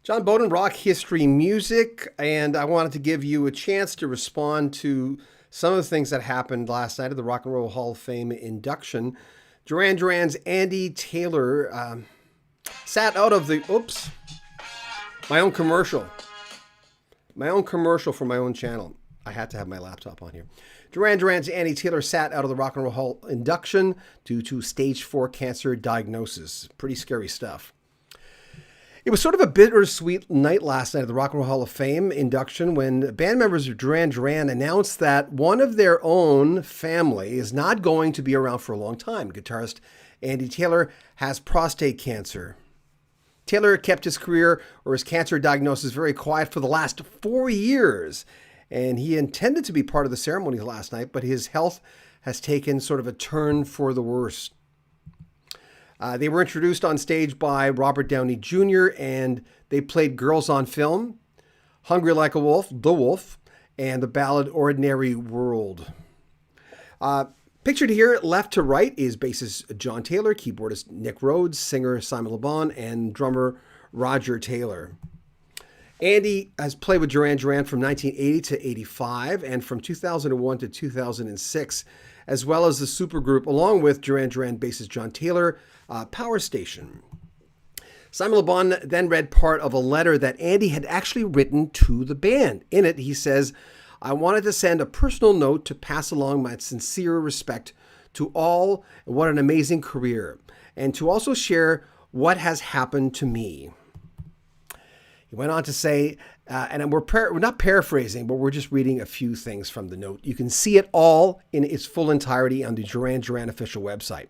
John Beaudin, Rock History Music, and I wanted to give you a chance to respond to some of the things that happened last night at the Rock and Roll Hall of Fame induction. Duran's Andy Taylor sat out of the, my own commercial for my own channel. I had to have my laptop on here. Duran's Andy Taylor sat out of the Rock and Roll Hall induction due to stage 4 cancer diagnosis. Pretty scary stuff. It was sort of a bittersweet night last night at the Rock and Roll Hall of Fame induction when band members of Duran announced that one of their own family is not going to be around for a long time. Guitarist Andy Taylor has prostate cancer. Taylor kept his career or his cancer diagnosis very quiet for the last 4 years, and he intended to be part of the ceremony last night, but his health has taken sort of a turn for the worse. They were introduced on stage by Robert Downey Jr., and they played Girls on Film, Hungry Like a Wolf, The Wolf, and the ballad Ordinary World. Pictured here, left to right, is bassist John Taylor, keyboardist Nick Rhodes, singer Simon Le Bon, and drummer Roger Taylor. Andy has played with Duran from 1980 to 85 and from 2001 to 2006, as well as the supergroup, along with Duran bassist John Taylor, Power Station. Simon Le Bon then read part of a letter that Andy had actually written to the band. In it, he says, "I wanted to send a personal note to pass along my sincere respect to all, and what an amazing career, and to also share what has happened to me." He went on to say, and we're not paraphrasing, but we're just reading a few things from the note. You can see it all in its full entirety on the Duran official website.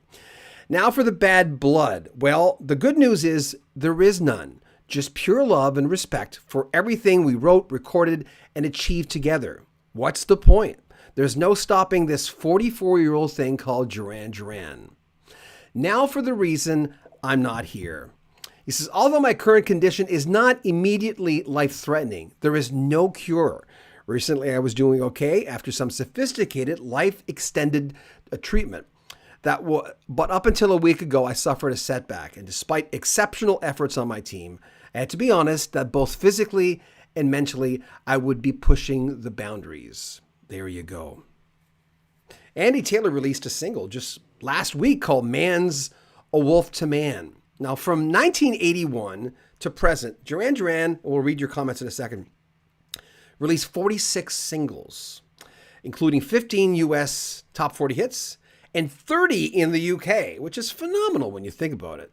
Now for the bad blood. Well, the good news is there is none. Just pure love and respect for everything we wrote, recorded, and achieved together. What's the point? There's no stopping this 44-year-old thing called Duran. Now for the reason I'm not here. He says, although my current condition is not immediately life-threatening, there is no cure. Recently, I was doing okay after some sophisticated life-extended treatment. But up until a week ago, I suffered a setback. And despite exceptional efforts on my team, I had to be honest that both physically and mentally, I would be pushing the boundaries. There you go. Andy Taylor released a single just last week called Man's a Wolf to Man. Now, from 1981 to present, Duran, we'll read your comments in a second, released 46 singles, including 15 U.S. top 40 hits and 30 in the UK, which is phenomenal when you think about it.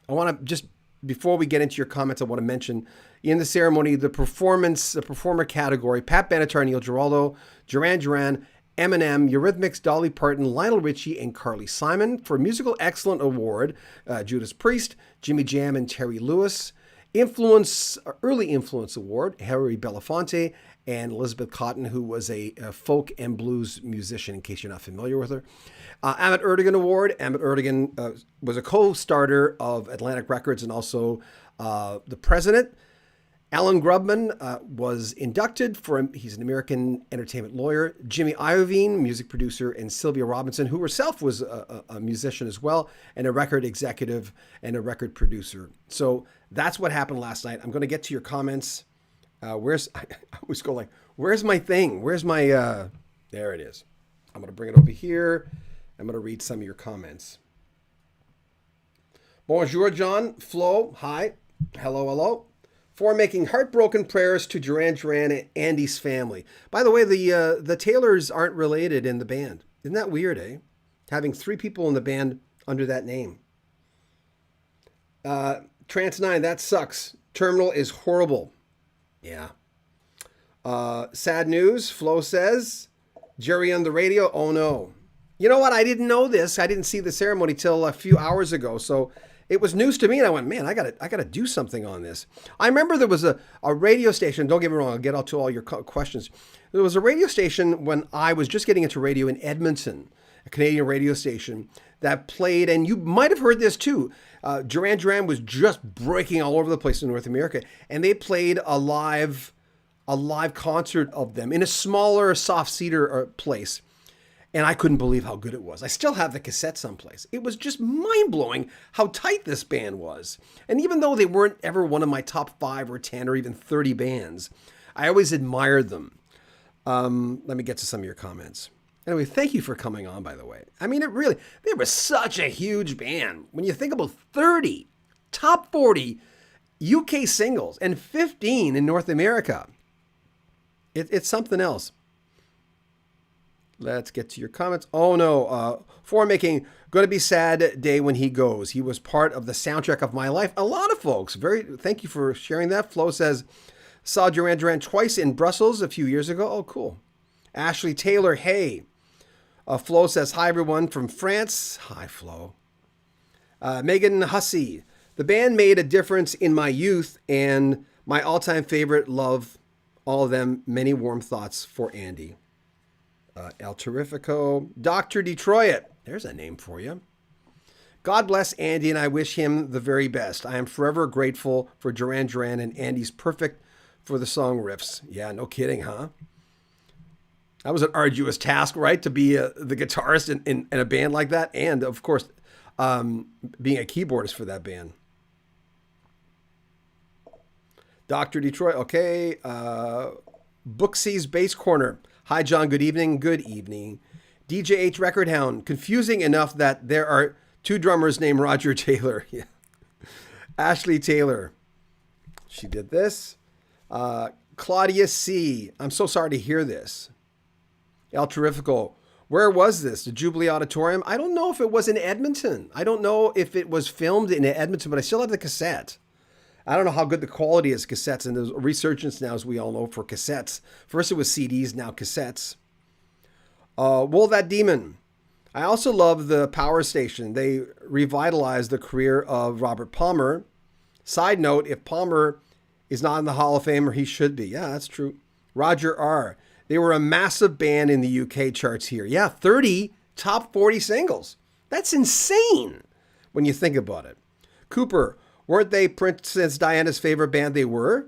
I want to just, before we get into your comments, I want to mention in the ceremony, the performer category, Pat Benatar, Neil Giraldo, Duran, Eminem, Eurythmics, Dolly Parton, Lionel Richie, and Carly Simon. For Musical Excellence Award, Judas Priest, Jimmy Jam, and Terry Lewis. Early Influence Award, Harry Belafonte, and Elizabeth Cotton, who was a folk and blues musician, in case you're not familiar with her. Amit Erdogan Award. Amit Erdogan was a co-starter of Atlantic Records and also The President. Alan Grubman was inducted he's an American entertainment lawyer. Jimmy Iovine, music producer, and Sylvia Robinson, who herself was a musician as well, and a record executive and a record producer. So that's what happened last night. I'm going to get to your comments. I always go like, where's my thing? Where's my, there it is. I'm going to bring it over here. I'm going to read some of your comments. Bonjour, John. Flo, hi. Hello. For making heartbroken prayers to Duran and Andy's family. By the way, the Taylors aren't related in the band. Isn't that weird, eh? Having 3 people in the band under that name. Trance9, that sucks. Terminal is horrible. Yeah. Sad news, Flo says. Jerry on the radio, oh no. You know what? I didn't know this. I didn't see the ceremony till a few hours ago, so it was news to me, and I went, man, I gotta do something on this. I remember there was a radio station, don't get me wrong, I'll get out to all your questions. There was a radio station when I was just getting into radio in Edmonton, a Canadian radio station that played, and you might have heard this too, Duran was just breaking all over the place in North America, and they played a live concert of them in a smaller, soft-seater place. And I couldn't believe how good it was. I still have the cassette someplace. It was just mind-blowing how tight this band was. And even though they weren't ever one of my top 5 or 10 or even 30 bands, I always admired them. Let me get to some of your comments. Anyway, thank you for coming on, by the way. I mean, they were such a huge band. When you think about 30 top 40 UK singles and 15 in North America, it's something else. Let's get to your comments. Oh no, for making going to be sad day when he goes. He was part of the soundtrack of my life. A lot of folks. Thank you for sharing that. Flo says, saw Duran twice in Brussels a few years ago. Oh, cool. Ashley Taylor, hey. Flo says, hi everyone from France. Hi, Flo. Megan Hussey, the band made a difference in my youth and my all-time favorite. Love all of them. Many warm thoughts for Andy. El Terrifico, Dr. Detroit. There's a name for you. God bless Andy, and I wish him the very best. I am forever grateful for Duran Duran, and Andy's perfect for the song riffs. Yeah, no kidding, huh? That was an arduous task, right? To be the guitarist in a band like that, and of course, being a keyboardist for that band. Dr. Detroit, okay. Booksy's Bass Corner. Hi, John. Good evening. Good evening. DJH Record Hound. Confusing enough that there are 2 drummers named Roger Taylor. Yeah. Ashley Taylor. She did this. Claudia C. I'm so sorry to hear this. El Terrifico. Where was this? The Jubilee Auditorium? I don't know if it was in Edmonton. I don't know if it was filmed in Edmonton, but I still have the cassette. I don't know how good the quality is, cassettes, and there's a resurgence now, as we all know, for cassettes. First it was CDs, now cassettes. Wool That Demon. I also love the Power Station. They revitalized the career of Robert Palmer. Side note, if Palmer is not in the Hall of Fame, or he should be. Yeah, that's true. Roger R. They were a massive band in the UK charts here. Yeah, 30 top 40 singles. That's insane when you think about it. Cooper. Weren't they Princess Diana's favorite band? They were.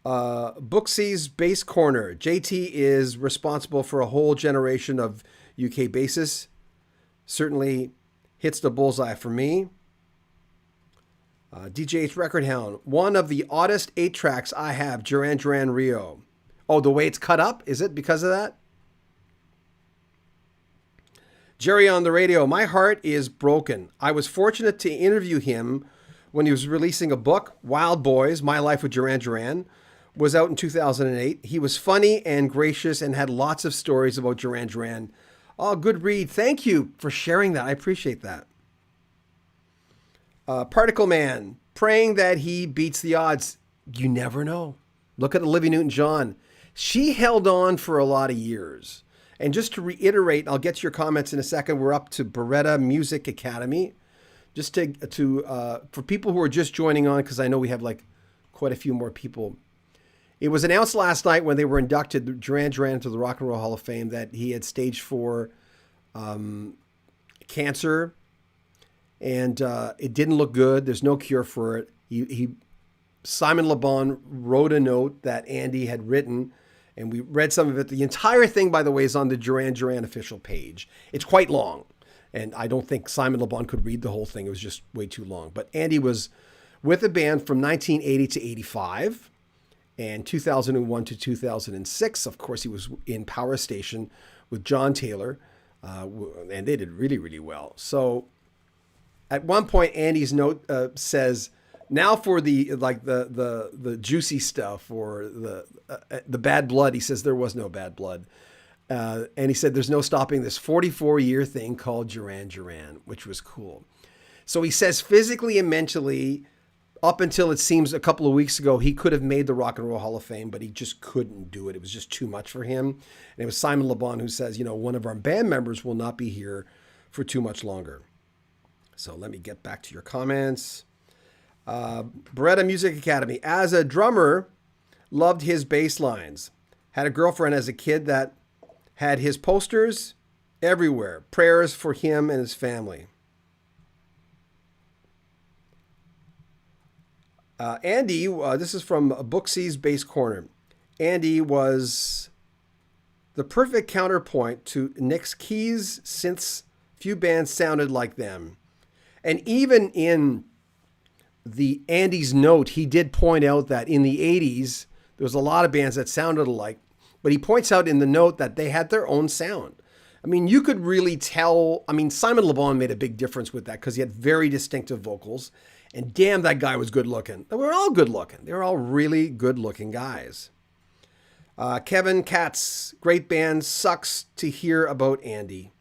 Booksy's Bass Corner. JT is responsible for a whole generation of UK bassists. Certainly hits the bullseye for me. DJH Record Hound. One of the oddest 8 tracks I have, Duran Duran Rio. Oh, the way it's cut up? Is it because of that? Jerry on the radio. My heart is broken. I was fortunate to interview him when he was releasing a book, Wild Boys, My Life with Duran Duran, was out in 2008. He was funny and gracious and had lots of stories about Duran Duran. Oh, good read. Thank you for sharing that. I appreciate that. Particle Man, praying that he beats the odds. You never know. Look at Olivia Newton-John. She held on for a lot of years. And just to reiterate, I'll get to your comments in a second. We're up to Beretta Music Academy. Just for people who are just joining on, because I know we have like quite a few more people. It was announced last night when they were inducted, Duran Duran, to the Rock and Roll Hall of Fame, that he had stage 4 cancer, and it didn't look good. There's no cure for it. Simon Le Bon wrote a note that Andy had written, and we read some of it. The entire thing, by the way, is on the Duran Duran official page. It's quite long. And I don't think Simon Le Bon could read the whole thing. It was just way too long. But Andy was with the band from 1980 to 85 and 2001 to 2006. Of course, he was in Power Station with John Taylor, and they did really, really well. So at one point, Andy's note says, now for the juicy stuff or the bad blood. He says there was no bad blood. And he said, there's no stopping this 44-year thing called Duran Duran, which was cool. So he says physically and mentally, up until it seems a couple of weeks ago, he could have made the Rock and Roll Hall of Fame, but he just couldn't do it. It was just too much for him. And it was Simon Le Bon who says, one of our band members will not be here for too much longer. So let me get back to your comments. Beretta Music Academy. As a drummer, loved his bass lines. Had a girlfriend as a kid that had his posters everywhere. Prayers for him and his family. Andy, this is from Booksy's Bass Corner. Andy was the perfect counterpoint to Nick's Keys synths. Few bands sounded like them. And even in the Andy's note, he did point out that in the 80s, there was a lot of bands that sounded alike. But he points out in the note that they had their own sound. I mean, you could really tell. I mean, Simon Le Bon made a big difference with that because he had very distinctive vocals. And damn, that guy was good looking. They were all good looking. They were all really good looking guys. Kevin Katz, great band. Sucks to hear about Andy.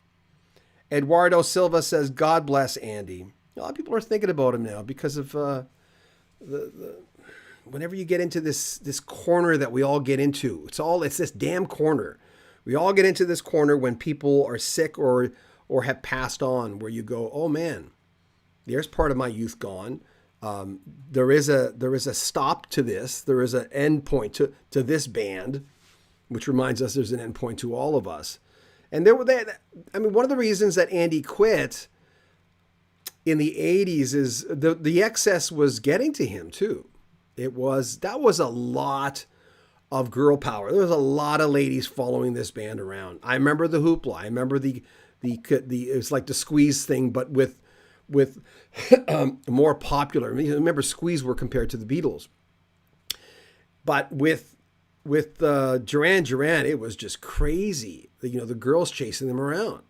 Eduardo Silva says, God bless Andy. A lot of people are thinking about him now because of whenever you get into this corner that we all get into, it's this damn corner. We all get into this corner when people are sick or have passed on, where you go, oh man, there's part of my youth gone. There is a stop to this. There is an end point to this band, which reminds us there's an end point to all of us. And one of the reasons that Andy quit in the 80s is the excess was getting to him too. That was a lot of girl power. There was a lot of ladies following this band around. I remember the hoopla. I remember the it's like the Squeeze thing, but with more popular. I mean, remember Squeeze were compared to the Beatles, but with Duran Duran, it was just crazy. The girls chasing them around.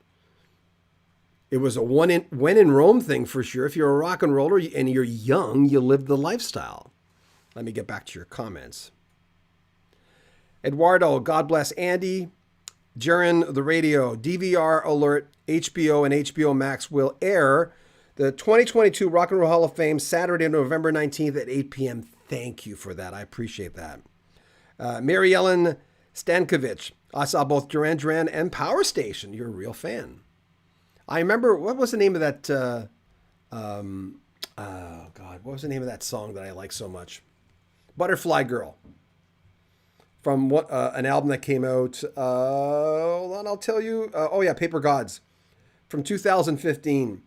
It was a when in Rome thing for sure. If you're a rock and roller and you're young, you live the lifestyle. Let me get back to your comments. Eduardo, God bless Andy. Duran, the radio, DVR alert, HBO and HBO Max will air the 2022 Rock and Roll Hall of Fame Saturday, November 19th at 8 p.m. Thank you for that. I appreciate that. Mary Ellen Stankovic, I saw both Duran Duran and Power Station. You're a real fan. I remember, what was the name of that? What was the name of that song that I like so much? Butterfly Girl. From an album that came out, hold on, I'll tell you. Paper Gods from 2015.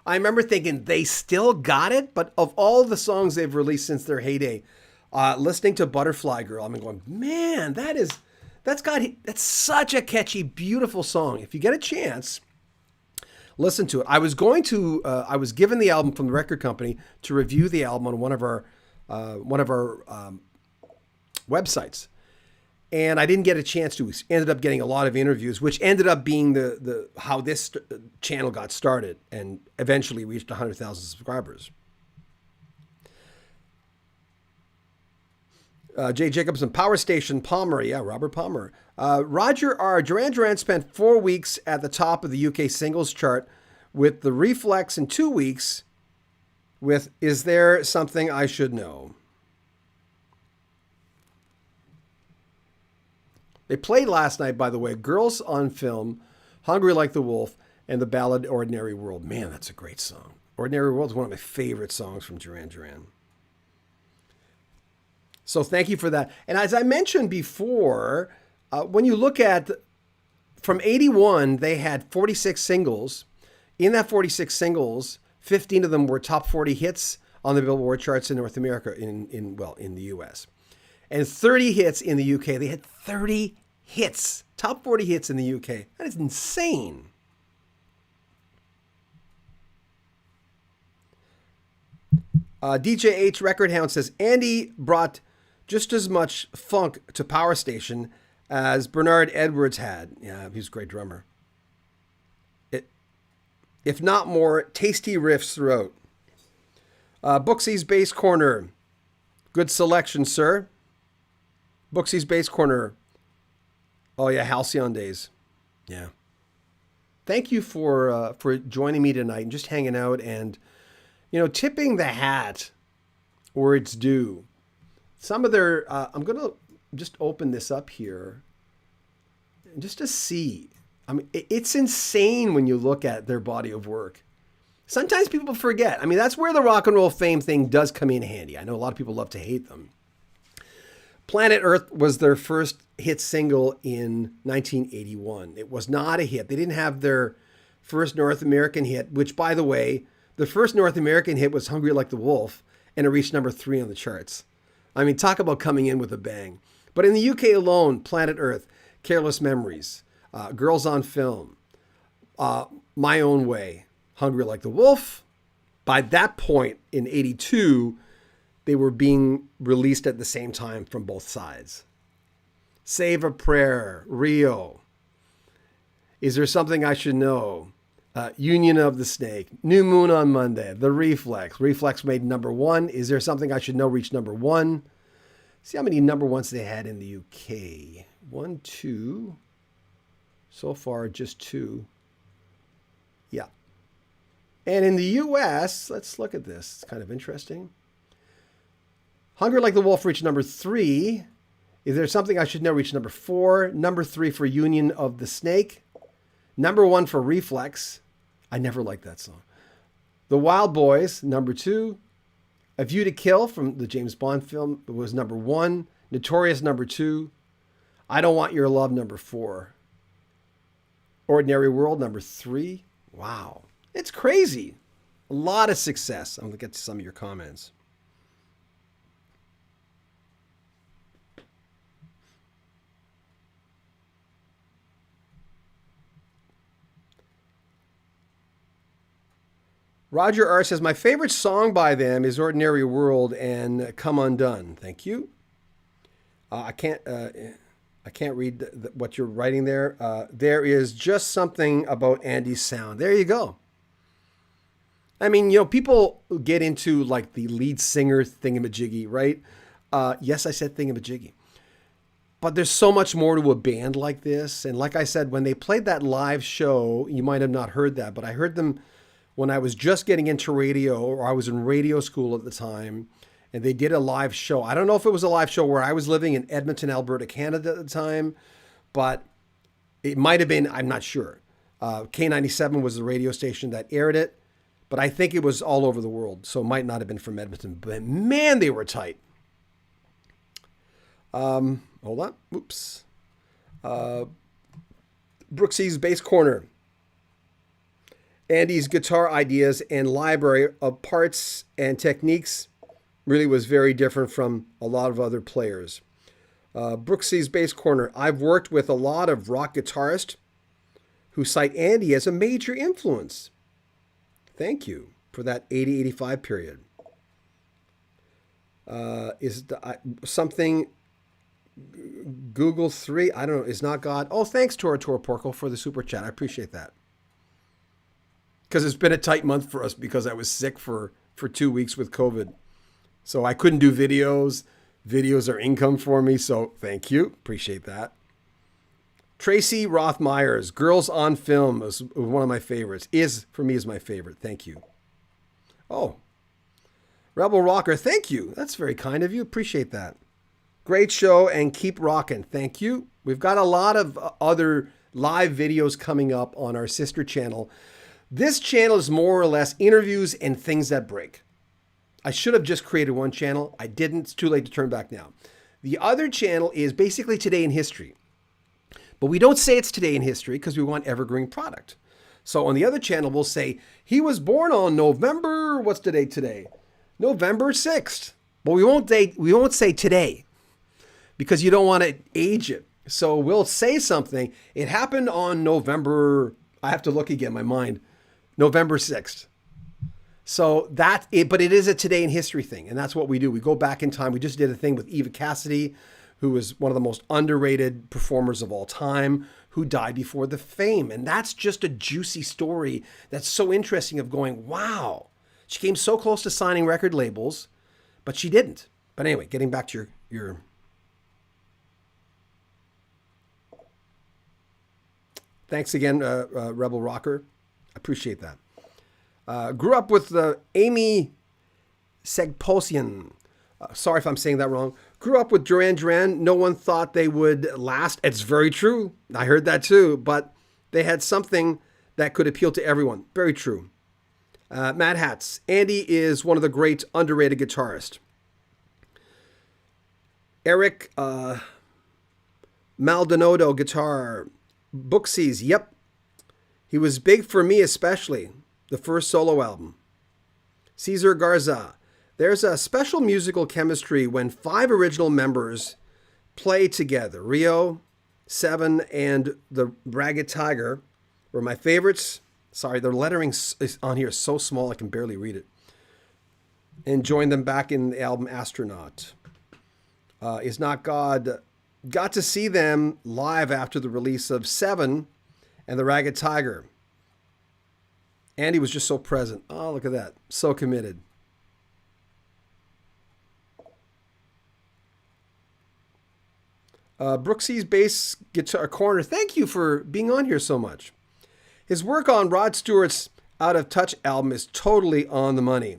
I remember thinking they still got it, but of all the songs they've released since their heyday, listening to Butterfly Girl, I'm going, man, that's such a catchy, beautiful song. If you get a chance, listen to it. I was given the album from the record company to review the album on one of our websites. And I didn't get a chance to. Ended up getting a lot of interviews, which ended up being the how this channel got started and eventually reached 100,000 subscribers. Jay Jacobson, Power Station, Palmer. Yeah, Robert Palmer. Roger R. Duran Duran spent 4 weeks at the top of the UK singles chart with The Reflex in 2 weeks with Is There Something I Should Know? They played last night, by the way, Girls on Film, Hungry Like the Wolf, and the ballad Ordinary World. Man, that's a great song. Ordinary World is one of my favorite songs from Duran Duran. So thank you for that. And as I mentioned before, when you look at, from 81, they had 46 singles. In that 46 singles, 15 of them were top 40 hits on the Billboard charts in North America, in the US. And 30 hits in the UK. They had 30 hits, top 40 hits in the UK. That is insane. DJ H Record Hound says, Andy brought just as much funk to Power Station as Bernard Edwards had. Yeah, he was a great drummer. If not more, tasty riffs throughout. Booksy's Bass Corner. Good selection, sir. Booksy's Bass Corner. Oh yeah, Halcyon Days. Yeah. Thank you for joining me tonight and just hanging out and, tipping the hat where it's due. Some of their, I'm going to just open this up here just to see. I mean, it's insane when you look at their body of work. Sometimes people forget. I mean, that's where the Rock and Roll Fame thing does come in handy. I know a lot of people love to hate them. Planet Earth was their first hit single in 1981. It was not a hit. They didn't have their first North American hit, which, by the way, the first North American hit was Hungry Like the Wolf, and it reached number 3 on the charts. I mean, talk about coming in with a bang. But in the UK alone, Planet Earth Careless Memories, Girls on Film, My Own Way, Hungry Like the Wolf. By that point in 82, they were being released at the same time from both sides. Save a Prayer, Rio. Is There Something I Should Know? Union of the Snake, New Moon on Monday, The Reflex. Reflex made number one. Is There Something I Should Know reached number one. See how many number ones they had in the UK. 1, 2. So far, just 2. Yeah. And in the US, let's look at this. It's kind of interesting. Hungry Like the Wolf reached number 3. Is There Something I Should Know reached number 4. Number 3 for Union of the Snake. Number 1 for Reflex. I never liked that song. The Wild Boys, number 2. A View to Kill from the James Bond film was number 1. Notorious, number 2. I Don't Want Your Love, number 4. Ordinary World, number 3. Wow. It's crazy. A lot of success. I'm going to get to some of your comments. Roger R. says, my favorite song by them is Ordinary World and Come Undone. Thank you. I can't read what you're writing there. There is just something about Andy's sound. There you go. I mean, people get into like the lead singer thingamajiggy, right? Yes, I said thingamajiggy. But there's so much more to a band like this. And like I said, when they played that live show, you might have not heard that, but I heard them when I was just getting into radio, or I was in radio school at the time, and they did a live show. I don't know if it was a live show where I was living in Edmonton, Alberta, Canada at the time, but it might have been, I'm not sure. K97 was the radio station that aired it, but I think it was all over the world, so it might not have been from Edmonton. But man, they were tight. Hold on. Oops. Brooksy's Bass Corner. Andy's guitar ideas and library of parts and techniques really was very different from a lot of other players. Brooksy's Bass Corner. I've worked with a lot of rock guitarists who cite Andy as a major influence. Thank you for that 80-85 period. Is something Google 3? I don't know. Is not God. Oh, thanks, Tora Porco, for the super chat. I appreciate that. Because it's been a tight month for us because I was sick for 2 weeks with COVID. So I couldn't do videos. Videos are income for me, so thank you. Appreciate that. Tracy Rothmeyer's Girls on Film is one of my favorites. Is my favorite. Thank you. Oh, Rebel Rocker, thank you. That's very kind of you. Appreciate that. Great show and keep rocking. Thank you. We've got a lot of other live videos coming up on our sister channel. This channel is more or less interviews and things that break. I should have just created one channel. I didn't. It's too late to turn back now. The other channel is basically Today in History. But we don't say it's Today in History because we want evergreen product. So on the other channel, we'll say, he was born on November, what's the date today? November 6th. But we won't say today because you don't want to age it. So we'll say something. It happened on November, I have to look again, my mind. November 6th. So but it is a Today in History thing. And that's what we do. We go back in time. We just did a thing with Eva Cassidy, who was one of the most underrated performers of all time, who died before the fame. And that's just a juicy story that's so interesting of going, wow, she came so close to signing record labels, but she didn't. But anyway, getting back to your thanks again, Rebel Rocker. Appreciate that. Grew up with Amy Segposian. Sorry if I'm saying that wrong. Grew up with Duran. No one thought they would last. It's very true. I heard that too. But they had something that could appeal to everyone. Very true. Mad Hats. Andy is one of the great underrated guitarists. Eric Maldonado guitar. Booksies. Yep. He was big for me especially. The first solo album. Cesar Garza. There's a special musical chemistry when 5 original members play together. Rio, Seven and the Ragged Tiger were my favorites. Sorry, the lettering is on here is so small I can barely read it. And joined them back in the album Astronaut. Is Not God. Got to see them live after the release of Seven and the Ragged Tiger. Andy was just so present. Oh, look at that. So committed. Brooksy's Bass Guitar Corner. Thank you for being on here so much. His work on Rod Stewart's Out of Touch album is totally on the money.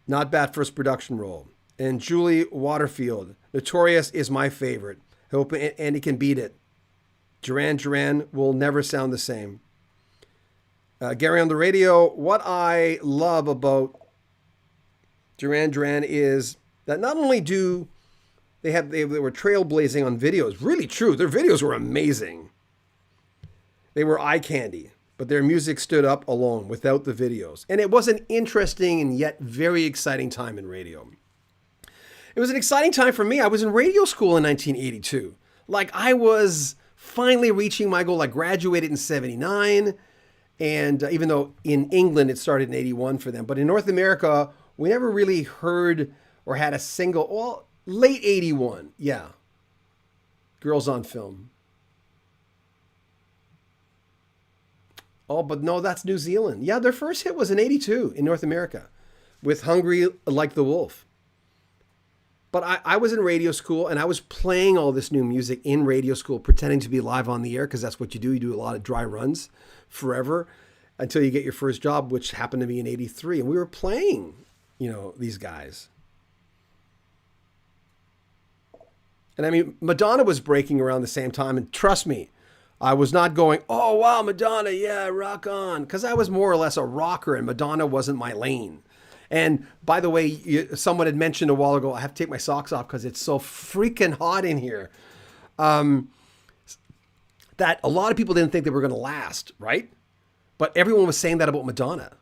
Not bad first production role. And Julie Waterfield. Notorious is my favorite. I hope Andy can beat it. Duran will never sound the same. Gary on the Radio. What I love about Duran is that not only do they were trailblazing on videos, really true. Their videos were amazing. They were eye candy, but their music stood up alone without the videos. And it was an interesting and yet very exciting time in radio. It was an exciting time for me. I was in radio school in 1982. Like, I was finally reaching my goal. I graduated in 79. And even though in England it started in 81 for them, but in North America, we never really heard or had a single, well, late 81. Yeah. Girls on Film. Oh, but no, that's New Zealand. Yeah, their first hit was in 82 in North America with Hungry Like the Wolf. But I was in radio school and I was playing all this new music in radio school, pretending to be live on the air because that's what you do. You do a lot of dry runs forever until you get your first job, which happened to be in 83. And we were playing, these guys. And I mean, Madonna was breaking around the same time. And trust me, I was not going, oh, wow, Madonna, yeah, rock on. Because I was more or less a rocker and Madonna wasn't my lane. And by the way, someone had mentioned a while ago, I have to take my socks off because it's so freaking hot in here. That a lot of people didn't think they were going to last, right? But everyone was saying that about Madonna.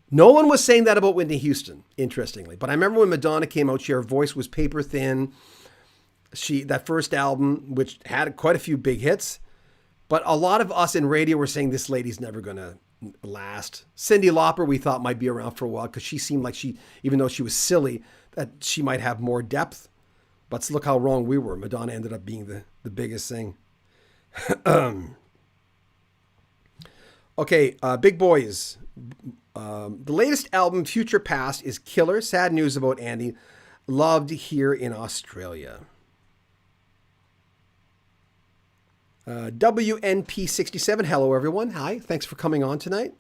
No one was saying that about Whitney Houston, interestingly. But I remember when Madonna came out, her voice was paper thin. That first album, which had quite a few big hits. But a lot of us in radio were saying this lady's never going to last. Cyndi Lauper we thought might be around for a while because she seemed like even though she was silly, that she might have more depth. But look how wrong we were. Madonna ended up being the biggest thing. Okay, Big Boys. The latest album, Future Past, is killer. Sad news about Andy. Loved here in Australia. WNP67, hello everyone. Hi, thanks for coming on tonight.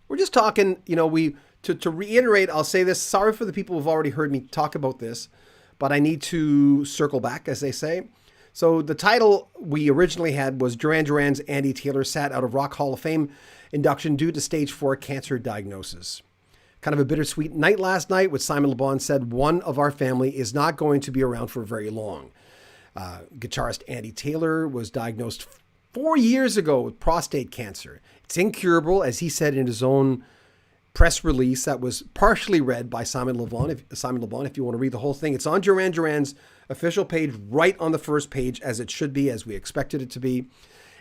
We're just talking, to reiterate, I'll say this. Sorry for the people who've already heard me talk about this, but I need to circle back, as they say. So the title we originally had was Duran's Andy Taylor sat out of Rock Hall of Fame induction due to stage 4 cancer diagnosis. Kind of a bittersweet night last night, which Simon Le Bon said one of our family is not going to be around for very long. Guitarist Andy Taylor was diagnosed 4 years ago with prostate cancer. It's incurable, as he said in his own press release that was partially read by Simon Le Bon. If you want to read the whole thing, it's on Duran's official page, right on the first page, as it should be, as we expected it to be.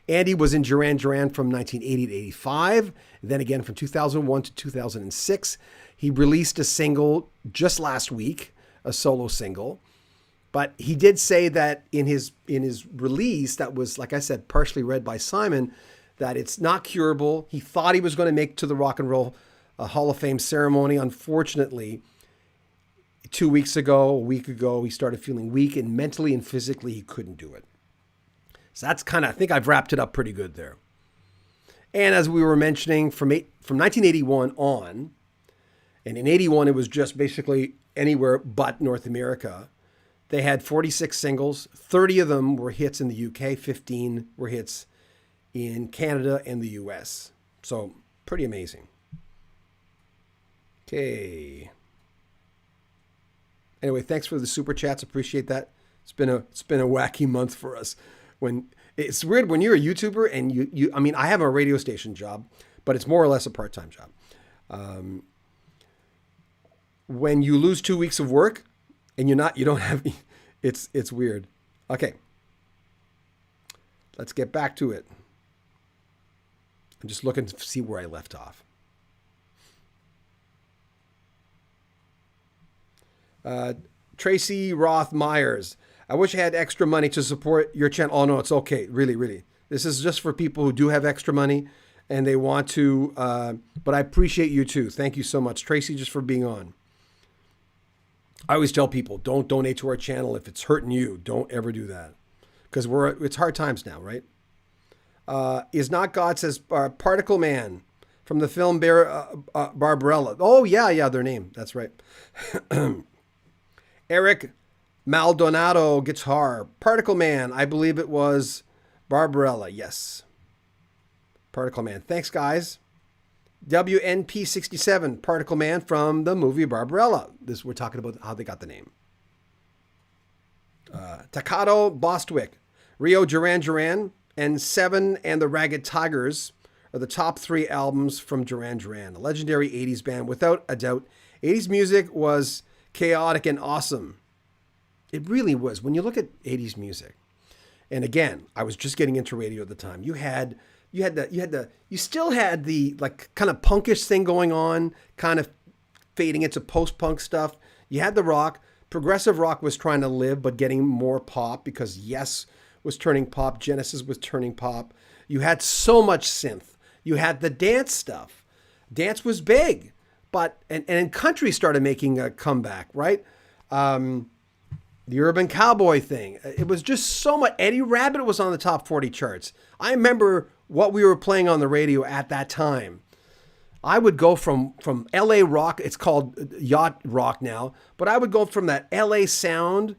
Andy was in Duran from 1980 to 85, then again from 2001 to 2006. He released a single just last week, a solo single. But he did say that in his release, that was, like I said, partially read by Simon, that it's not curable. He thought he was going to make it to the Rock and Roll Hall of Fame ceremony. Unfortunately, 2 weeks ago, a week ago, he started feeling weak, and mentally and physically he couldn't do it. So that's I think I've wrapped it up pretty good there. And as we were mentioning, from 1981 on, and in 81 it was just basically anywhere but North America. They had 46 singles. 30 of them were hits in the UK. 15 were hits in Canada and the US. So pretty amazing. Okay. Anyway, thanks for the super chats. Appreciate that. It's been a wacky month for us. When it's weird when you're a YouTuber and I mean, I have a radio station job, but it's more or less a part-time job. When you lose 2 weeks of work, and you don't have, it's weird. Okay. Let's get back to it. I'm just looking to see where I left off. Tracy Roth Myers. I wish I had extra money to support your channel. Oh, no, it's okay. Really, really. This is just for people who do have extra money and they want to, but I appreciate you too. Thank you so much, Tracy, just for being on. I always tell people, don't donate to our channel if it's hurting you. Don't ever do that because it's hard times now, right? Is Not God says Particle Man from the film Barbarella. Oh, yeah, their name. That's right. Eric Maldonado guitar. Particle Man. I believe it was Barbarella. Yes. Particle Man. Thanks, guys. WNP67. Particle Man from the movie Barbarella. We're talking about how they got the name. Takato Bostwick. Rio Duran, and Seven and the Ragged Tigers are the top 3 albums from Duran, a legendary 80s band. Without a doubt, 80s music was chaotic and awesome. It really was. When you look at 80s music, and again, I was just getting into radio at the time. You still had the like kind of punkish thing going on, kind of fading into post-punk stuff. You had the rock. Progressive rock was trying to live, but getting more pop because Yes was turning pop. Genesis was turning pop. You had so much synth. You had the dance stuff. Dance was big, and country started making a comeback, right? The urban cowboy thing. It was just so much. Eddie Rabbitt was on the top 40 charts. I remember what we were playing on the radio at that time. I would go from LA rock, it's called yacht rock now, but I would go from that LA sound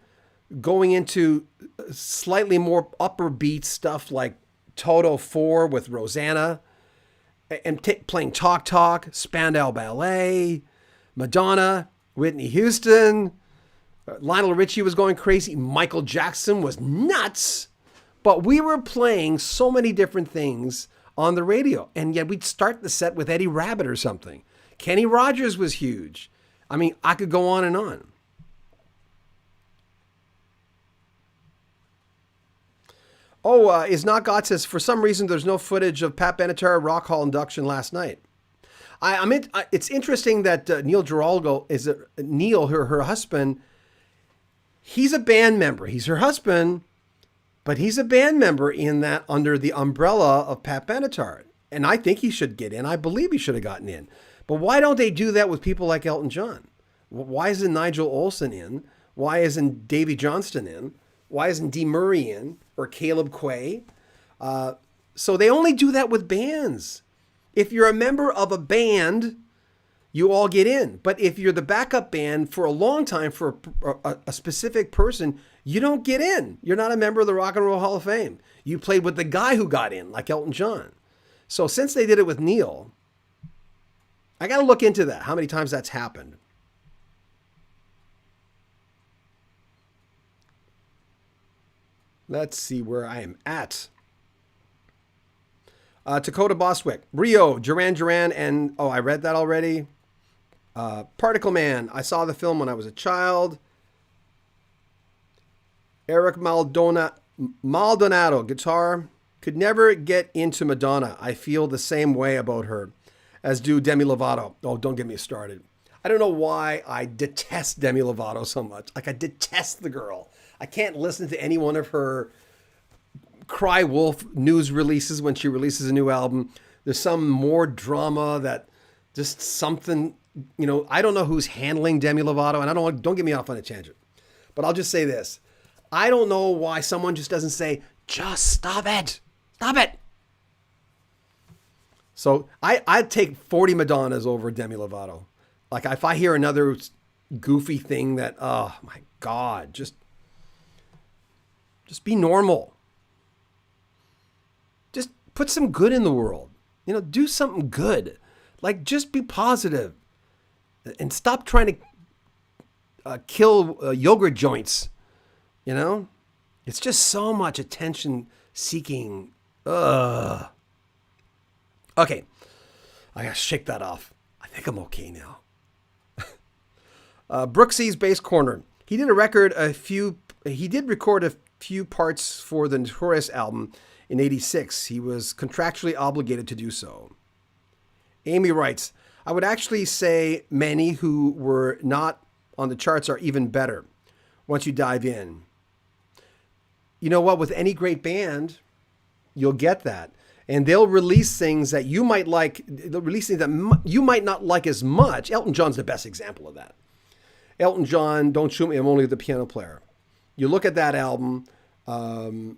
going into slightly more upper beat stuff like Toto 4 with Rosanna and playing Talk Talk, Spandau Ballet, Madonna, Whitney Houston, Lionel Richie was going crazy. Michael Jackson was nuts. But we were playing so many different things on the radio. And yet we'd start the set with Eddie Rabbitt or something. Kenny Rogers was huge. I mean, I could go on and on. Oh, Is Not God says, for some reason, there's no footage of Pat Benatar Rock Hall induction last night. It's interesting that Neil Giraldo Neil, her husband, he's a band member. He's her husband, but he's a band member in that under the umbrella of Pat Benatar. And I think he should get in. I believe he should have gotten in. But why don't they do that with people like Elton John? Why isn't Nigel Olsson in? Why isn't Davy Johnston in? Why isn't Dee Murray in? Or Caleb Quaye? So they only do that with bands. If you're a member of a band, you all get in. But if you're the backup band for a long time for a specific person, you don't get in. You're not a member of the Rock and Roll Hall of Fame. You played with the guy who got in, like Elton John. So since they did it with Neil, I got to look into that, how many times that's happened. Let's see where I am at. Dakota Bostwick, Rio, Duran, and I read that already. Particle Man, I saw the film when I was a child. Eric Maldonado, guitar, could never get into Madonna. I feel the same way about her as do Demi Lovato. Oh, don't get me started. I don't know why I detest Demi Lovato so much. Like, I detest the girl. I can't listen to any one of her Cry Wolf news releases when she releases a new album. There's some more drama that just something, I don't know who's handling Demi Lovato, and don't get me off on a tangent. But I'll just say this. I don't know why someone just doesn't say, just stop it. Stop it. So I'd take 40 Madonnas over Demi Lovato. Like, if I hear another goofy thing that, oh my God, just be normal. Just put some good in the world. Do something good. Like, just be positive. And stop trying to kill yogurt joints. It's just so much attention seeking. Ugh. Okay. I gotta shake that off. I think I'm okay now. Brooksy's Bass Corner. He did record a few parts for the Notorious album in 86. He was contractually obligated to do so. Amy writes, I would actually say many who were not on the charts are even better once you dive in. You know what? With any great band, you'll get that. And they'll release things that you might like. They'll release things that you might not like as much. Elton John's the best example of that. Elton John, Don't Shoot Me, I'm Only the Piano Player. You look at that album, and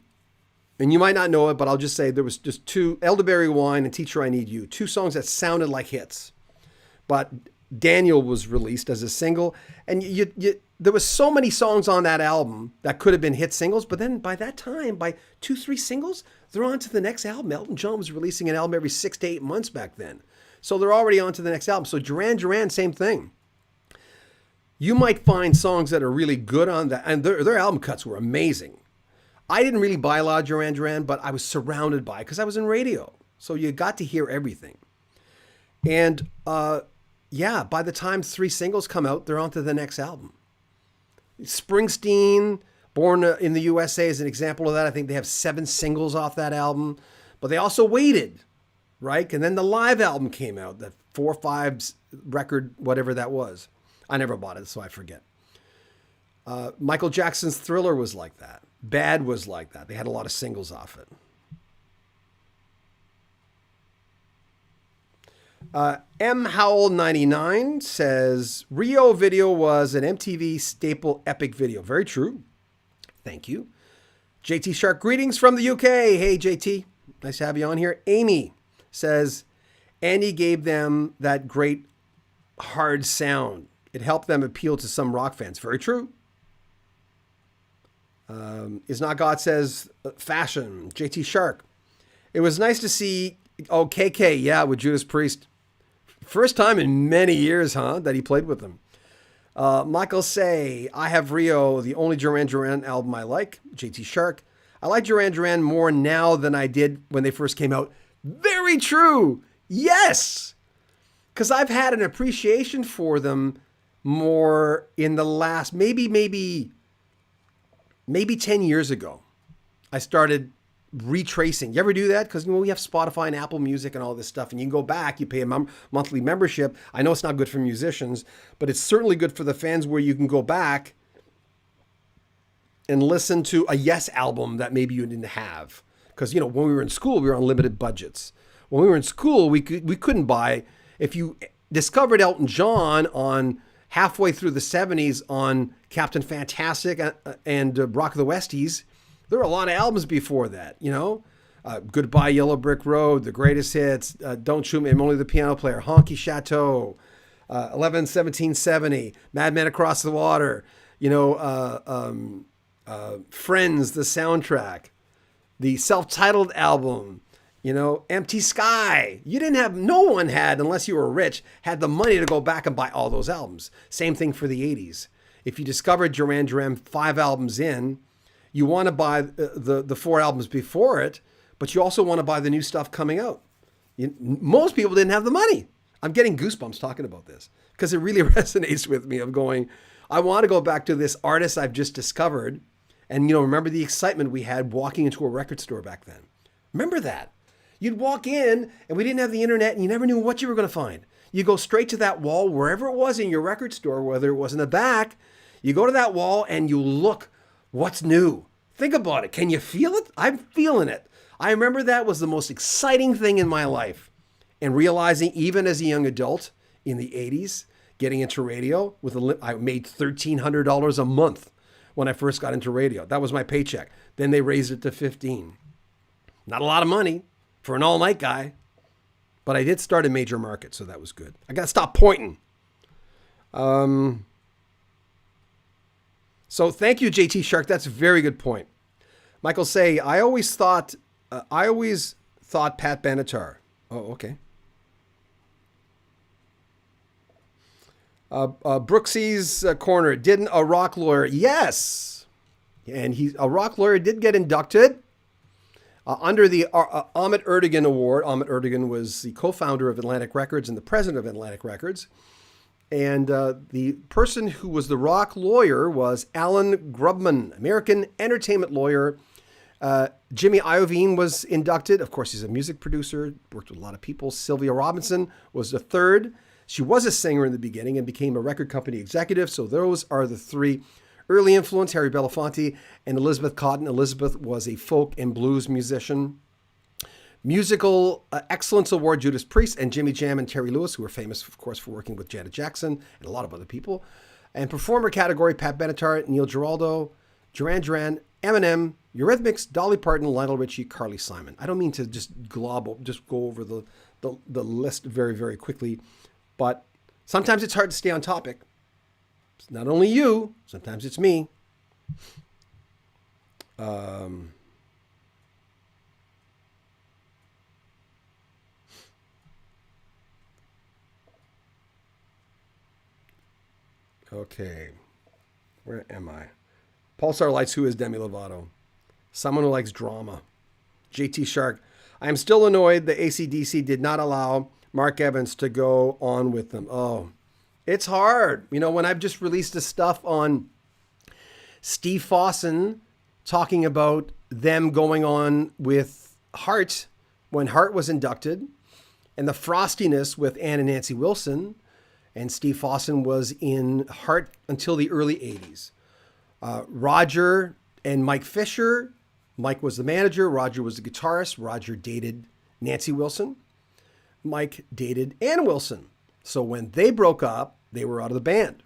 you might not know it, but I'll just say there was just two, Elderberry Wine and Teacher I Need You, two songs that sounded like hits. But Daniel was released as a single, and there was so many songs on that album that could have been hit singles, but then by that time, by 2-3 singles, they're on to the next album. Elton John was releasing an album every 6 to 8 months back then. So they're already on to the next album. So Duran, same thing. You might find songs that are really good on that, and their album cuts were amazing. I didn't really buy a lot of Duran, but I was surrounded by it because I was in radio. So you got to hear everything. And yeah, by the time 3 singles come out, they're on to the next album. Springsteen, Born in the USA, is an example of that. I think they have 7 singles off that album, but they also waited, right? And then the live album came out, that 4/5 record, whatever that was. I never bought it, so I forget. Michael Jackson's Thriller was like that. Bad was like that. They had a lot of singles off it. M. Howell 99 says, Rio video was an MTV staple epic video. Very true. Thank you. JT Shark, greetings from the UK. Hey, JT. Nice to have you on here. Amy says, Andy gave them that great hard sound. It helped them appeal to some rock fans. Very true. Is Not God says, fashion. JT Shark. It was nice to see, KK, yeah, with Judas Priest. First time in many years, that he played with them. Michael Say, I Have Rio, the only Duran album I like. JT Shark. I like Duran more now than I did when they first came out. Very true. Yes. Because I've had an appreciation for them more in the last, maybe 10 years ago. I started retracing. You ever do that? Because we have Spotify and Apple Music and all this stuff, and you can go back, you pay a monthly membership. I know it's not good for musicians, but it's certainly good for the fans where you can go back and listen to a Yes album that maybe you didn't have. Because, when we were in school, we were on limited budgets. When we were in school, we couldn't buy, if you discovered Elton John on halfway through the 70s on Captain Fantastic and Rock of the Westies, there were a lot of albums before that, Goodbye Yellow Brick Road, The Greatest Hits, Don't Shoot Me, I'm Only the Piano Player, Honky Chateau, 11-17-70, Madman Across the Water, Friends, the soundtrack, the self-titled album, Empty Sky. No one had, unless you were rich, had the money to go back and buy all those albums. Same thing for the 80s. If you discovered Duran 5 albums in, you want to buy the 4 albums before it, but you also want to buy the new stuff coming out. Most people didn't have the money. I'm getting goosebumps talking about this because it really resonates with me of going, I want to go back to this artist I've just discovered. And, remember the excitement we had walking into a record store back then. Remember that? You'd walk in and we didn't have the internet and you never knew what you were going to find. You go straight to that wall, wherever it was in your record store, whether it was in the back, you go to that wall and you look. What's new? Think about it. Can you feel it? I'm feeling it. I remember that was the most exciting thing in my life. And realizing even as a young adult in the 80s, getting into radio, I made $1,300 a month when I first got into radio. That was my paycheck. Then they raised it to $15,000. Not a lot of money for an all-night guy, but I did start a major market, so that was good. I got to stop pointing. So thank you, JT Shark. That's a very good point. Michael Say, I always thought Pat Benatar. Oh, okay. Brooksy's Corner, didn't a rock lawyer? Yes. And a rock lawyer did get inducted under the Ahmet Ertegun Award. Ahmet Ertegun was the co-founder of Atlantic Records and the president of Atlantic Records. And the person who was the rock lawyer was Alan Grubman, American entertainment lawyer. Jimmy Iovine was inducted. Of course, he's a music producer, worked with a lot of people. Sylvia Robinson was the third. She was a singer in the beginning and became a record company executive. So those are the three. Early influence, Harry Belafonte and Elizabeth Cotten. Elizabeth was a folk and blues musician. Musical Excellence Award, Judas Priest and Jimmy Jam and Terry Lewis, who were famous, of course, for working with Janet Jackson and a lot of other people. And performer category, Pat Benatar, Neil Giraldo, Duran, Eminem, Eurythmics, Dolly Parton, Lionel Richie, Carly Simon. I don't mean to just go over the list very, very quickly, but sometimes it's hard to stay on topic. It's not only you, sometimes it's me. Okay, where am I? Pulsar Lights, who is Demi Lovato? Someone who likes drama. JT Shark, I am still annoyed the AC/DC did not allow Mark Evans to go on with them. Oh, it's hard. You know, when I've just released the stuff on Steve Fossen talking about them going on with Heart when Heart was inducted, and the frostiness with Ann and Nancy Wilson, and Steve Fossen was in Heart until the early 80s. Roger and Mike Fisher. Mike was the manager. Roger was the guitarist. Roger dated Nancy Wilson. Mike dated Ann Wilson. So when they broke up, they were out of the band.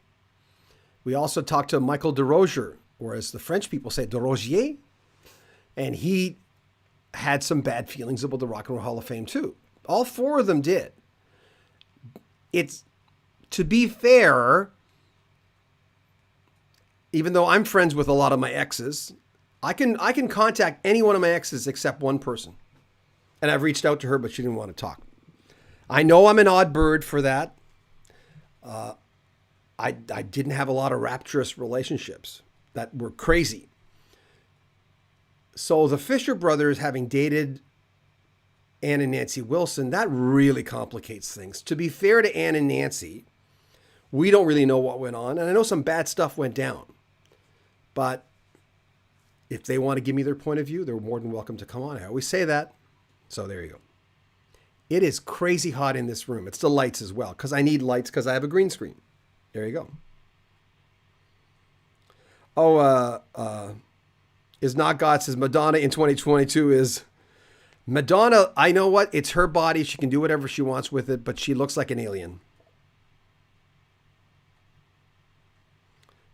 We also talked to Michael DeRozier, or as the French people say, DeRozier. And he had some bad feelings about the Rock and Roll Hall of Fame too. All four of them did. It's, to be fair, even though I'm friends with a lot of my exes, I can contact any one of my exes except one person. And I've reached out to her, but she didn't want to talk. I know I'm an odd bird for that. I didn't have a lot of rapturous relationships that were crazy. So the Fisher brothers having dated Ann and Nancy Wilson, that really complicates things. To be fair to Ann and Nancy, we don't really know what went on. And I know some bad stuff went down. But if they want to give me their point of view, they're more than welcome to come on. I always say that. So there you go. It is crazy hot in this room. It's the lights as well, because I need lights because I have a green screen. There you go. Is Not God says Madonna in 2022 is Madonna. I know what, it's her body. She can do whatever she wants with it, but she looks like an alien.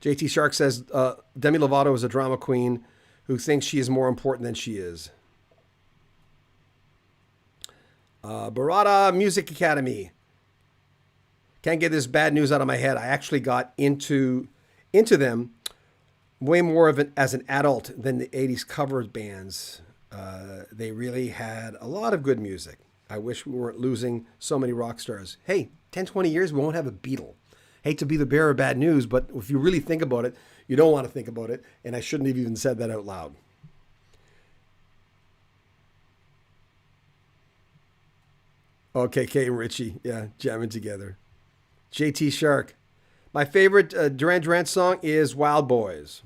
JT Shark says Demi Lovato is a drama queen who thinks she is more important than she is. Barada Music Academy. Can't get this bad news out of my head. I actually got into them way more of it as an adult than the 80s cover bands. They really had a lot of good music. I wish we weren't losing so many rock stars. Hey, 10, 20 years, we won't have a Beatle. Hate to be the bearer of bad news, but if you really think about it, you don't want to think about it, and I shouldn't have even said that out loud. Okay, Kay and Richie, yeah, jamming together. JT Shark. My favorite Duran song is Wild Boys.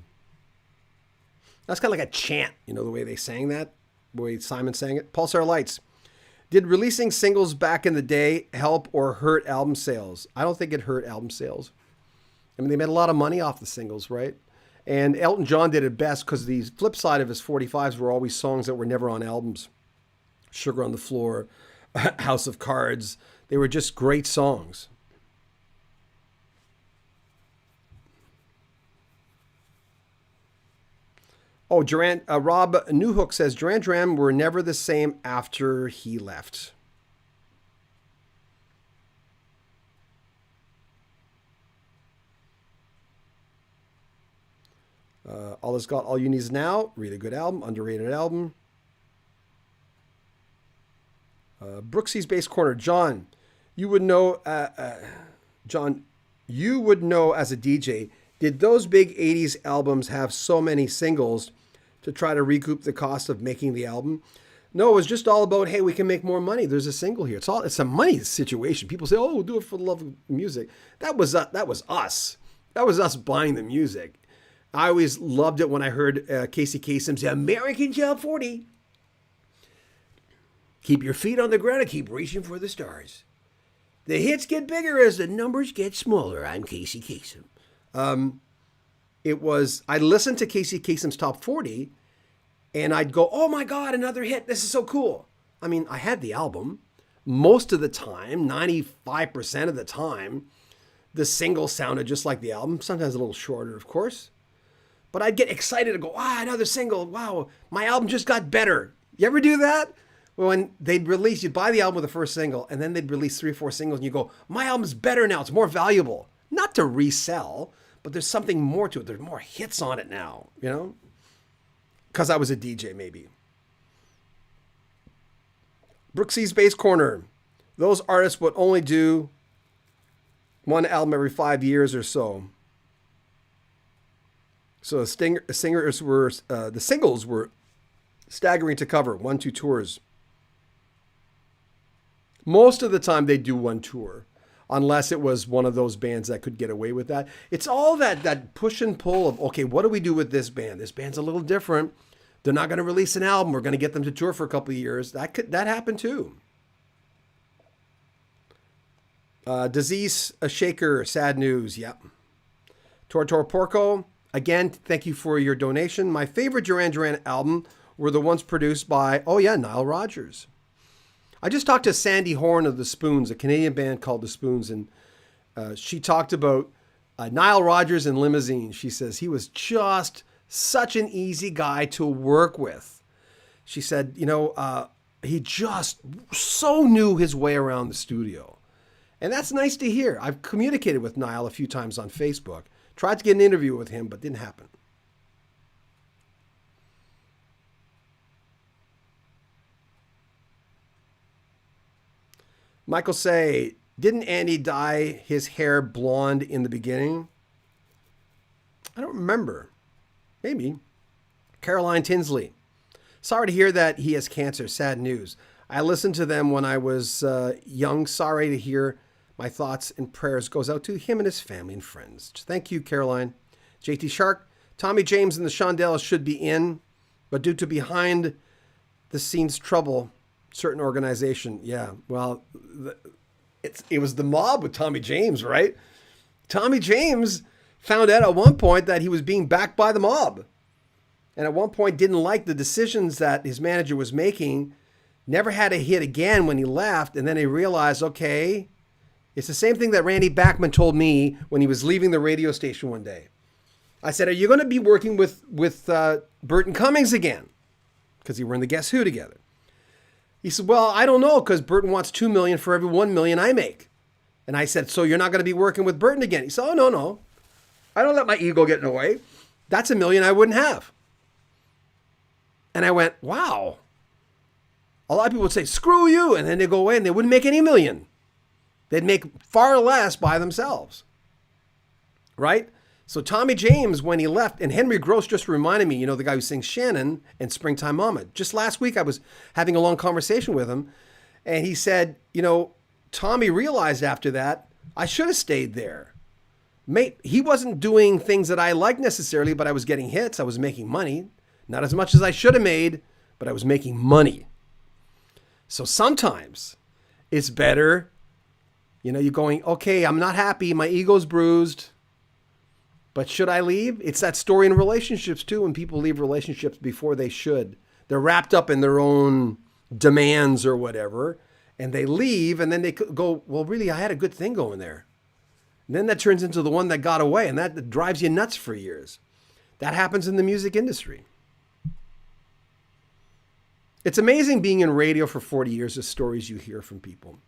That's kind of like a chant, you know, the way they sang that, the way Simon sang it. Pulsar Lights. Did releasing singles back in the day help or hurt album sales? I don't think it hurt album sales. I mean, they made a lot of money off the singles, right? And Elton John did it best because the flip side of his 45s were always songs that were never on albums. Sugar on the Floor, House of Cards. They were just great songs. Oh, Duran, Rob Newhook says, Duran were never the same after he left. All Is Got All You Need Is Now, really good album, underrated album. Brooksy's Bass Corner, John, you would know, you would know as a DJ, did those big 80s albums have so many singles to try to recoup the cost of making the album? No, it was just all about, hey, we can make more money. There's a single here. It's a money situation. People say, oh, we'll do it for the love of music. That was us. That was us buying the music. I always loved it when I heard Casey Kasem's American Top 40. Keep your feet on the ground and keep reaching for the stars. The hits get bigger as the numbers get smaller. I'm Casey Kasem. I listened to Casey Kasem's Top 40, and I'd go, oh my God, another hit. This is so cool. I mean, I had the album. Most of the time, 95% of the time, the single sounded just like the album, sometimes a little shorter, of course. But I'd get excited to go, another single. Wow, my album just got better. You ever do that? When they'd release, you'd buy the album with the first single, and then they'd release 3 or 4 singles, and you go, my album's better now. It's more valuable. Not to resell, but there's something more to it. There's more hits on it now, you know? Because I was a DJ, maybe. Brooksy's Bass Corner. Those artists would only do one album every 5 years or so. So the singles were staggering to cover, 1-2 tours. Most of the time they do 1 tour, unless it was one of those bands that could get away with that. It's all that push and pull of, okay, what do we do with this band? This band's a little different. They're not going to release an album. We're going to get them to tour for a couple of years. That happened too. Disease, a shaker, sad news. Yep. Tortor Porco, again, thank you for your donation. My favorite Duran Duran album were the ones produced by, Nile Rodgers. I just talked to Sandy Horn of The Spoons, a Canadian band called The Spoons, and she talked about Nile Rodgers and Limousine. She says he was just such an easy guy to work with. She said, he just so knew his way around the studio. And that's nice to hear. I've communicated with Nile a few times on Facebook. Tried to get an interview with him, but didn't happen. Michael say, didn't Andy dye his hair blonde in the beginning? I don't remember. Maybe. Caroline Tinsley. Sorry to hear that he has cancer. Sad news. I listened to them when I was young. Sorry to hear. My thoughts and prayers goes out to him and his family and friends. Thank you, Caroline. JT Shark. Tommy James and the Shondells should be in, but due to behind the scenes trouble, certain organization. Yeah, well, it was the mob with Tommy James, right? Tommy James found out at one point that he was being backed by the mob. And at one point didn't like the decisions that his manager was making, never had a hit again when he left. And then he realized, okay, it's the same thing that Randy Bachman told me when he was leaving the radio station one day. I said, are you going to be working with Burton Cummings again? Because he were in the Guess Who together. He said, well, I don't know, because Burton wants $2 million for every $1 million I make. And I said, so you're not going to be working with Burton again? He said, oh, no. I don't let my ego get in the way. That's $1 million I wouldn't have. And I went, wow. A lot of people would say, screw you. And then they go away and they wouldn't make any million. They'd make far less by themselves. Right? So Tommy James, when he left, and Henry Gross just reminded me, the guy who sings Shannon and Springtime Mama. Just last week, I was having a long conversation with him. And he said, Tommy realized after that, I should have stayed there. Mate, he wasn't doing things that I liked necessarily, but I was getting hits. I was making money. Not as much as I should have made, but I was making money. So sometimes it's better, you're going, okay, I'm not happy. My ego's bruised. But should I leave? It's that story in relationships too, when people leave relationships before they should. They're wrapped up in their own demands or whatever, and they leave, and then they go, well, really, I had a good thing going there. And then that turns into the one that got away, and that drives you nuts for years. That happens in the music industry. It's amazing being in radio for 40 years, the stories you hear from people.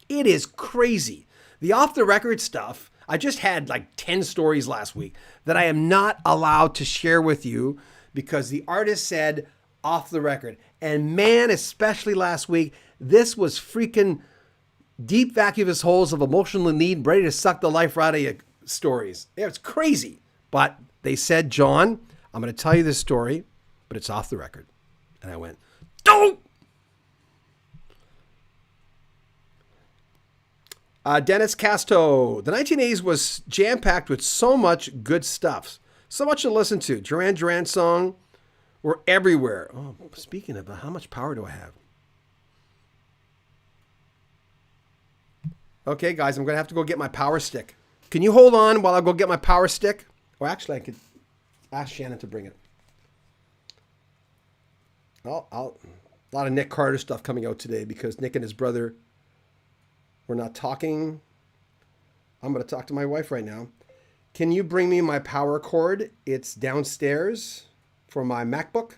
It is crazy. The off-the-record stuff, I just had like 10 stories last week that I am not allowed to share with you because the artist said off the record. And man, especially last week, this was freaking deep vacuous holes of emotional need, ready to suck the life right out of you stories. It's crazy. But they said, John, I'm going to tell you this story, but it's off the record. And I went, don't! Dennis Casto. The 1980s was jam-packed with so much good stuff. So much to listen to. Duran song. We're everywhere. Oh, speaking of, how much power do I have? Okay, guys, I'm going to have to go get my power stick. Can you hold on while I go get my power stick? Or actually, I could ask Shannon to bring it. A lot of Nick Carter stuff coming out today because Nick and his brother were not talking. I'm going to talk to my wife right now. Can you bring me my power cord? It's downstairs for my MacBook.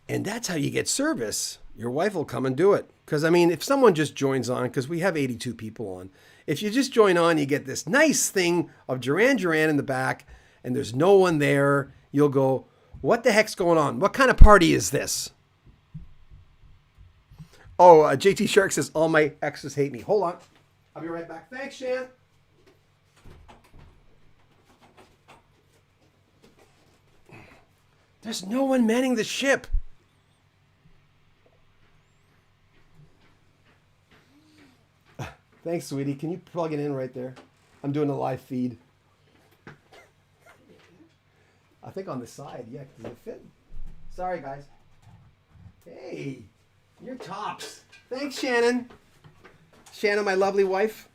And that's how you get service. Your wife will come and do it. Because, I mean, if someone just joins on, because we have 82 people on, if you just join on, you get this nice thing of Duran in the back, and there's no one there, you'll go, what the heck's going on? What kind of party is this? Oh, JT Shark says, all my exes hate me. Hold on. I'll be right back. Thanks, Shan. There's no one manning the ship. Thanks, sweetie. Can you plug it in right there? I'm doing a live feed. I think on the side. Yeah, does it fit? Sorry, guys. Hey, you're tops. Thanks, Shannon. Shannon, my lovely wife.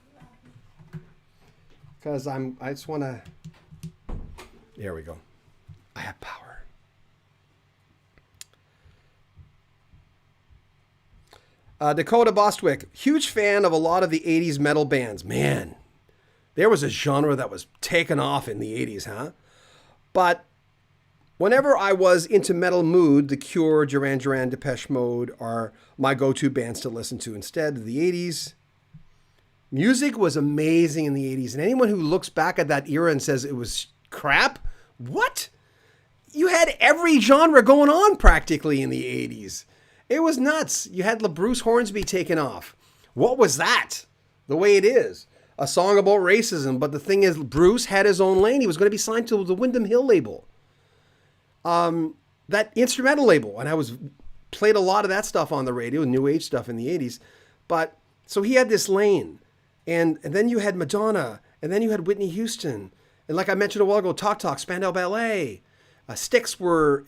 Because I just want to... There we go. I have power. Dakota Bostwick, huge fan of a lot of the 80s metal bands. Man, there was a genre that was taken off in the 80s, huh? But whenever I was into metal mood, The Cure, Duran, Depeche Mode are my go-to bands to listen to. Instead of the 80s, music was amazing in the 80s. And anyone who looks back at that era and says it was crap, what? You had every genre going on practically in the 80s. It was nuts. You had Bruce Hornsby taken off. What was that? The way it is. A song about racism. But the thing is, Bruce had his own lane. He was going to be signed to the Windham Hill label. That instrumental label. And I played a lot of that stuff on the radio, new age stuff in the 80s. But so he had this lane. And then you had Madonna. And then you had Whitney Houston. And like I mentioned a while ago, Talk, Spandau Ballet. Styx were...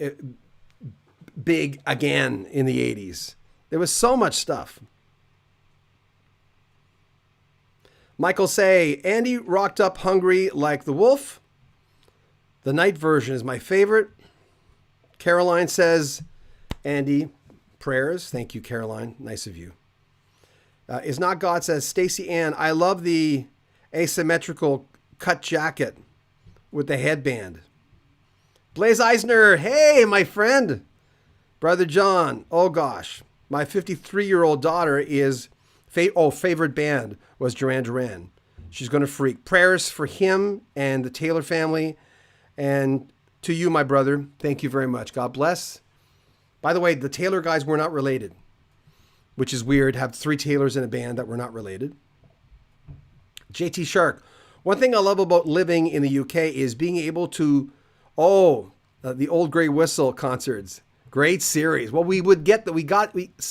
big again in the 80s. There was so much stuff. Michael say, Andy rocked up hungry like the wolf. The night version is my favorite. Caroline says, Andy, prayers. Thank you, Caroline. Nice of you. Is Not God says, Stacy Ann, I love the asymmetrical cut jacket with the headband. Blaze Eisner, hey, my friend. Brother John, oh gosh, my 53-year-old daughter is, favorite band was Duran. She's going to freak. Prayers for him and the Taylor family. And to you, my brother, thank you very much. God bless. By the way, the Taylor guys were not related, which is weird. Have 3 Taylors in a band that were not related. JT Shark, one thing I love about living in the UK is being able to, the Old Grey Whistle concerts. Great series. Well, we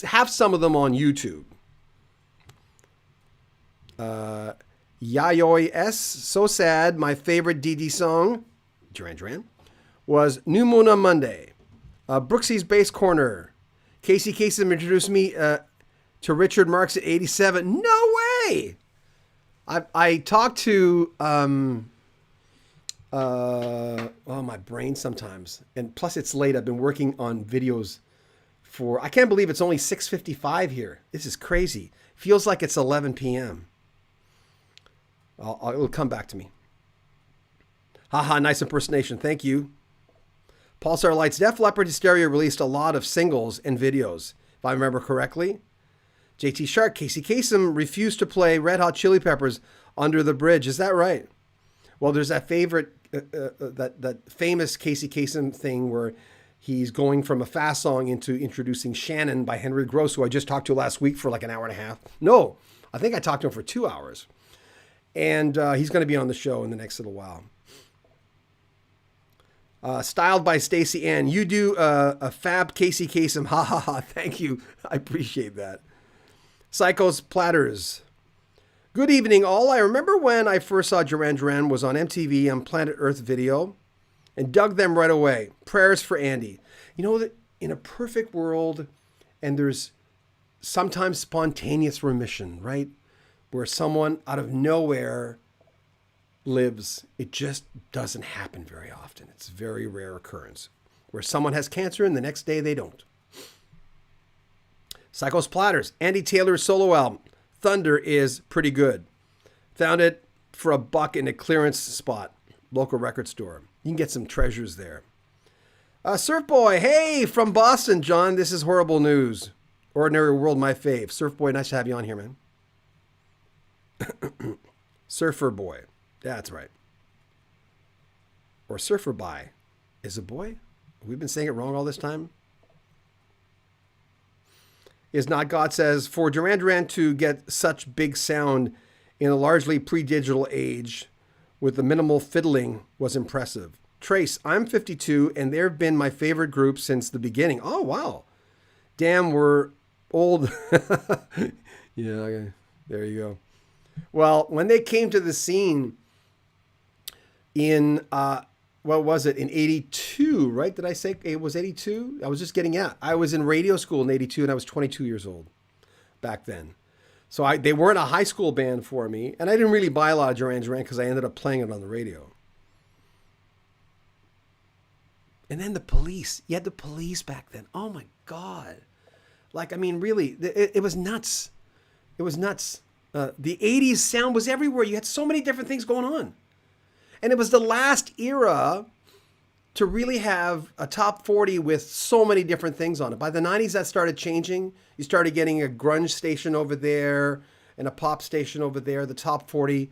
have some of them on YouTube. Yayoi S. So sad. My favorite DD song, Duran, was New Moon on Monday. Brooksy's Bass Corner. Casey Kasem introduced me to Richard Marx at 87. No way! I talked to... my brain sometimes. And plus it's late. I've been working on videos I can't believe it's only 6:55 here. This is crazy. Feels like it's 11 p.m. It'll come back to me. Haha, nice impersonation. Thank you. Pulsar Lights. Def Leppard Hysteria released a lot of singles and videos, if I remember correctly. JT Shark, Casey Kasem refused to play Red Hot Chili Peppers Under the Bridge. Is that right? Well, there's that that famous Casey Kasem thing where he's going from a fast song into introducing Shannon by Henry Gross, who I just talked to last week for like an hour and a half. No, I think I talked to him for 2 hours. And he's going to be on the show in the next little while. Styled by Stacy Ann. You do a fab Casey Kasem. Ha ha ha. Thank you. I appreciate that. Psychos Platters. Good evening, all. I remember when I first saw Duran Duran was on MTV on Planet Earth Video and dug them right away. Prayers for Andy. You know that in a perfect world, and there's sometimes spontaneous remission, right? Where someone out of nowhere lives. It just doesn't happen very often. It's a very rare occurrence. Where someone has cancer and the next day they don't. Psychos Platters. Andy Taylor's solo album, Thunder, is pretty good. Found it for $1 in a clearance spot. Local record store. You can get some treasures there. Surf Boy. Hey, from Boston, John. This is horrible news. Ordinary World, my fave. Surf Boy, nice to have you on here, man. Surfer Boy. That's right. Or Surfer Boy. Is a boy? We've been saying it wrong all this time. Is Not God says, for Duran Duran to get such big sound in a largely pre-digital age with the minimal fiddling was impressive. Trace, I'm 52 and they've been my favorite group since the beginning. Oh, wow. Damn, we're old. Yeah, okay. There you go. Well, when they came to the scene in, what was it, in 82, right? Did I say it was 82? I was just getting out. I was in radio school in 82 and I was 22 years old back then. So they weren't a high school band for me. And I didn't really buy a lot of Duran Duran because I ended up playing it on the radio. And then the Police. You had the Police back then. Oh my God. Like, I mean, really, it was nuts. It was nuts. The 80s sound was everywhere. You had so many different things going on. And it was the last era to really have a top 40 with so many different things on it. By the 90s, that started changing. You started getting a grunge station over there and a pop station over there. The top 40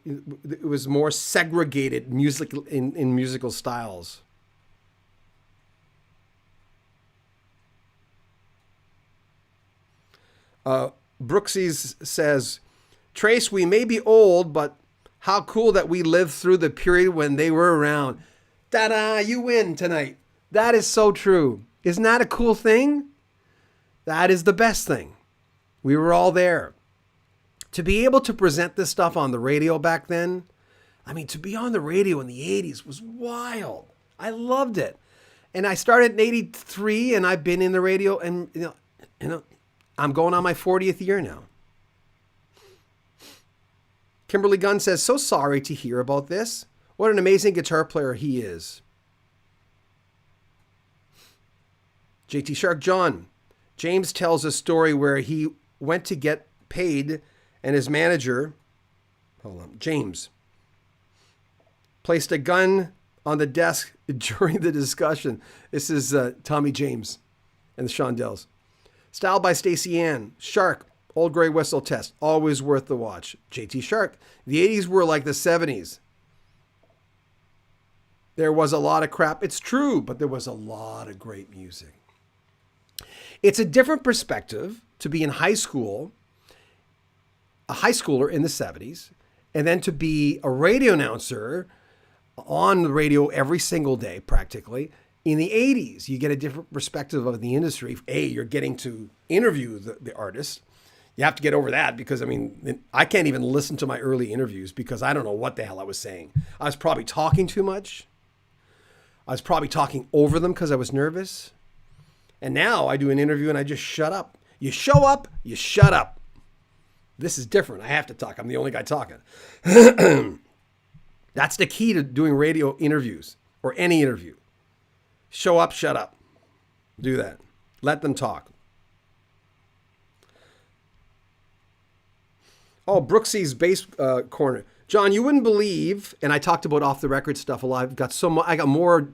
it was more segregated music in musical styles. Brooksies says, Trace, we may be old, but how cool that we lived through the period when they were around. Ta-da, you win tonight. That is so true. Isn't that a cool thing? That is the best thing. We were all there. To be able to present this stuff on the radio back then, I mean, to be on the radio in the 80s was wild. I loved it. And I started in 83 and I've been in the radio and, you know, I'm going on my 40th year now. Kimberly Gunn says, so sorry to hear about this. What an amazing guitar player he is. JT Shark John. James tells a story where he went to get paid and his manager, James, placed a gun on the desk during the discussion. This is Tommy James and the Shondells. Styled by Stacey Ann. Shark, Old Grey Whistle Test, always worth the watch. JT Shark. The 80s were like the 70s. There was a lot of crap. It's true, but there was a lot of great music. It's a different perspective to be in high school, a high schooler in the 70s, and then to be a radio announcer on the radio every single day, practically. In the 80s, you get a different perspective of the industry. You're getting to interview the artist. You have to get over that because, I mean, I can't even listen to my early interviews because I don't know what the hell I was saying. I was probably talking too much. I was probably talking over them because I was nervous. And now I do an interview and I just shut up. You show up, you shut up. This is different. I have to talk. I'm the only guy talking. That's the key to doing radio interviews or any interview. Show up, shut up. Do that. Let them talk. Oh, Brooksy's bass corner. John, you wouldn't believe, and I talked about off the record stuff a lot. I got more,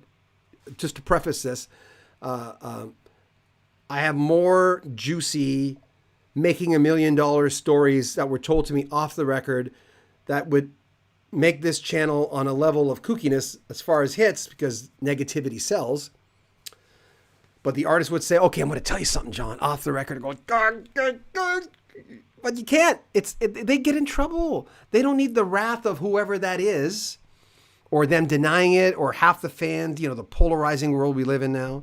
just to preface this, I have more juicy making $1 million stories that were told to me off the record that would make this channel on a level of kookiness as far as hits, because negativity sells. But the artist would say, okay, I'm going to tell you something, John, off the record. Going, but you can't. They get in trouble. They don't need the wrath of whoever that is, or them denying it, or half the fans, the polarizing world we live in now.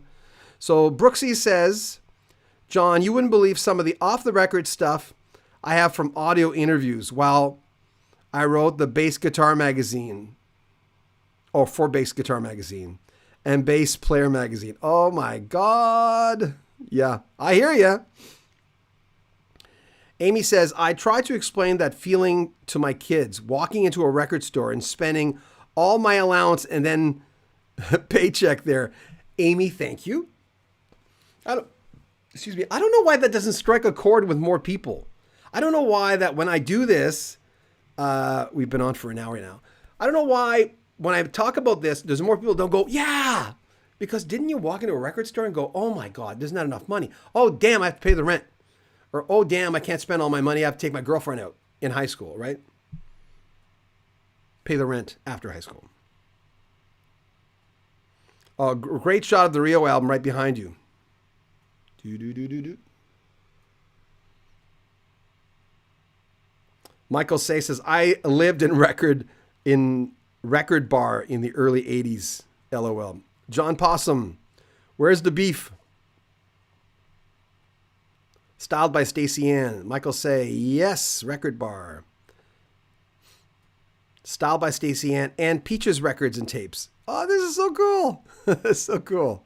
So Brooksy says, John, you wouldn't believe some of the off the record stuff I have from audio interviews while I wrote the Bass Guitar Magazine, or for Bass Guitar Magazine, and Bass Player Magazine. Oh my God. Yeah, I hear you. Amy says, I try to explain that feeling to my kids, walking into a record store and spending all my allowance and then paycheck there. Amy, thank you. I don't know why that doesn't strike a chord with more people. I don't know why that when I do this, we've been on for an hour now. I don't know why when I talk about this, there's more people don't go, yeah. Because didn't you walk into a record store and go, oh my God, there's not enough money. Oh, damn, I have to pay the rent. Or, oh, damn, I can't spend all my money. I have to take my girlfriend out in high school, right? Pay the rent after high school. Great shot of the Rio album right behind you. Do. Michael Say says, I lived in record bar in the early 80s. LOL. John Possum, where's the beef? Styled by Stacey Ann. Michael Say, yes, record bar. Styled by Stacey Ann and Peaches Records and Tapes. Oh, this is so cool. It's so cool.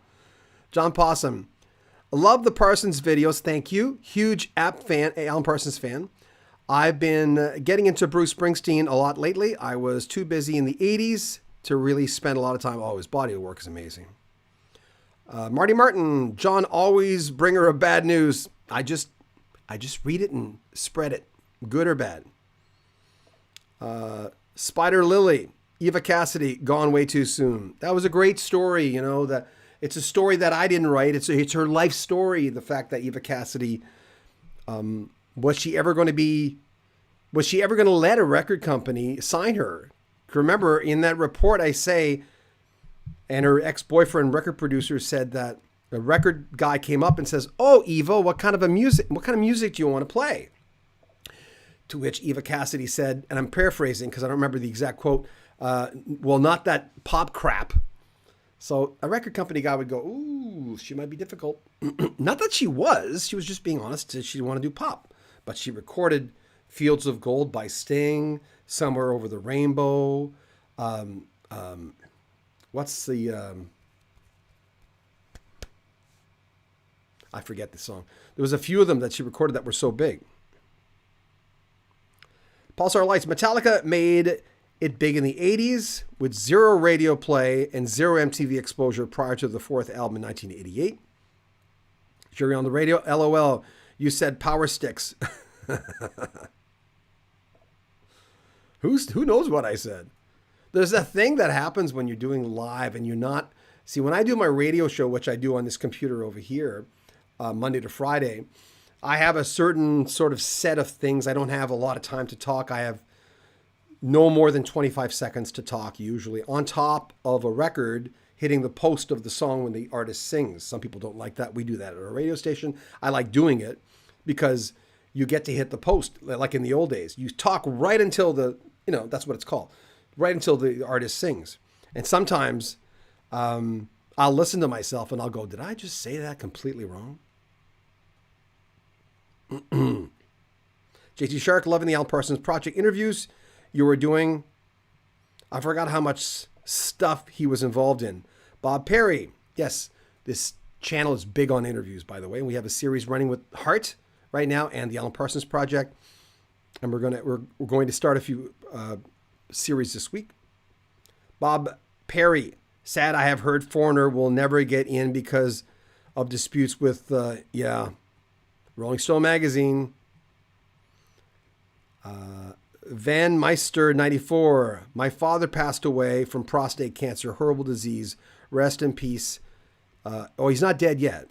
John Possum. Love the Parsons videos. Thank you. Huge Alan Parsons fan. I've been getting into Bruce Springsteen a lot lately. I was too busy in the 80s to really spend a lot of time. Oh, his body of work is amazing. Marty Martin. John, always bringer of bad news. I just read it and spread it, good or bad. Spider Lily, Eva Cassidy, gone way too soon. That was a great story, that it's a story that I didn't write. It's her life story. The fact that Eva Cassidy, was she ever going to let a record company sign her? Remember in that report I say, and her ex-boyfriend record producer said that a record guy came up and says, oh, Eva, what kind of music do you want to play? To which Eva Cassidy said, and I'm paraphrasing because I don't remember the exact quote, well, not that pop crap. So a record company guy would go, ooh, she might be difficult. Not that she was just being honest. She didn't want to do pop. But she recorded Fields of Gold by Sting, Somewhere Over the Rainbow. What's the... I forget the song. There was a few of them that she recorded that were so big. Pulsar Lights. Metallica made it big in the 80s with zero radio play and zero MTV exposure prior to the fourth album in 1988. Jury on the radio. LOL. You said Power Sticks. Who knows what I said? There's a thing that happens when you're doing live and you're not... See, when I do my radio show, which I do on this computer over here, Monday to Friday, I have a certain sort of set of things. I don't have a lot of time to talk. I have no more than 25 seconds to talk, usually, on top of a record hitting the post of the song when the artist sings. Some people don't like that. We do that at a radio station. I like doing it because you get to hit the post, like in the old days. You talk right until that's what it's called, right until the artist sings. And sometimes I'll listen to myself and I'll go, did I just say that completely wrong? JT Shark, loving the Alan Parsons Project interviews you were doing. I forgot how much stuff he was involved in. Bob Perry. Yes, this channel is big on interviews, by the way. We have a series running with Hart right now and the Alan Parsons Project. And we're going to start a few series this week. Bob Perry. Sad I have heard Foreigner will never get in because of disputes with, Rolling Stone Magazine. Van Meister 94. My father passed away from prostate cancer, horrible disease. Rest in peace. He's not dead yet.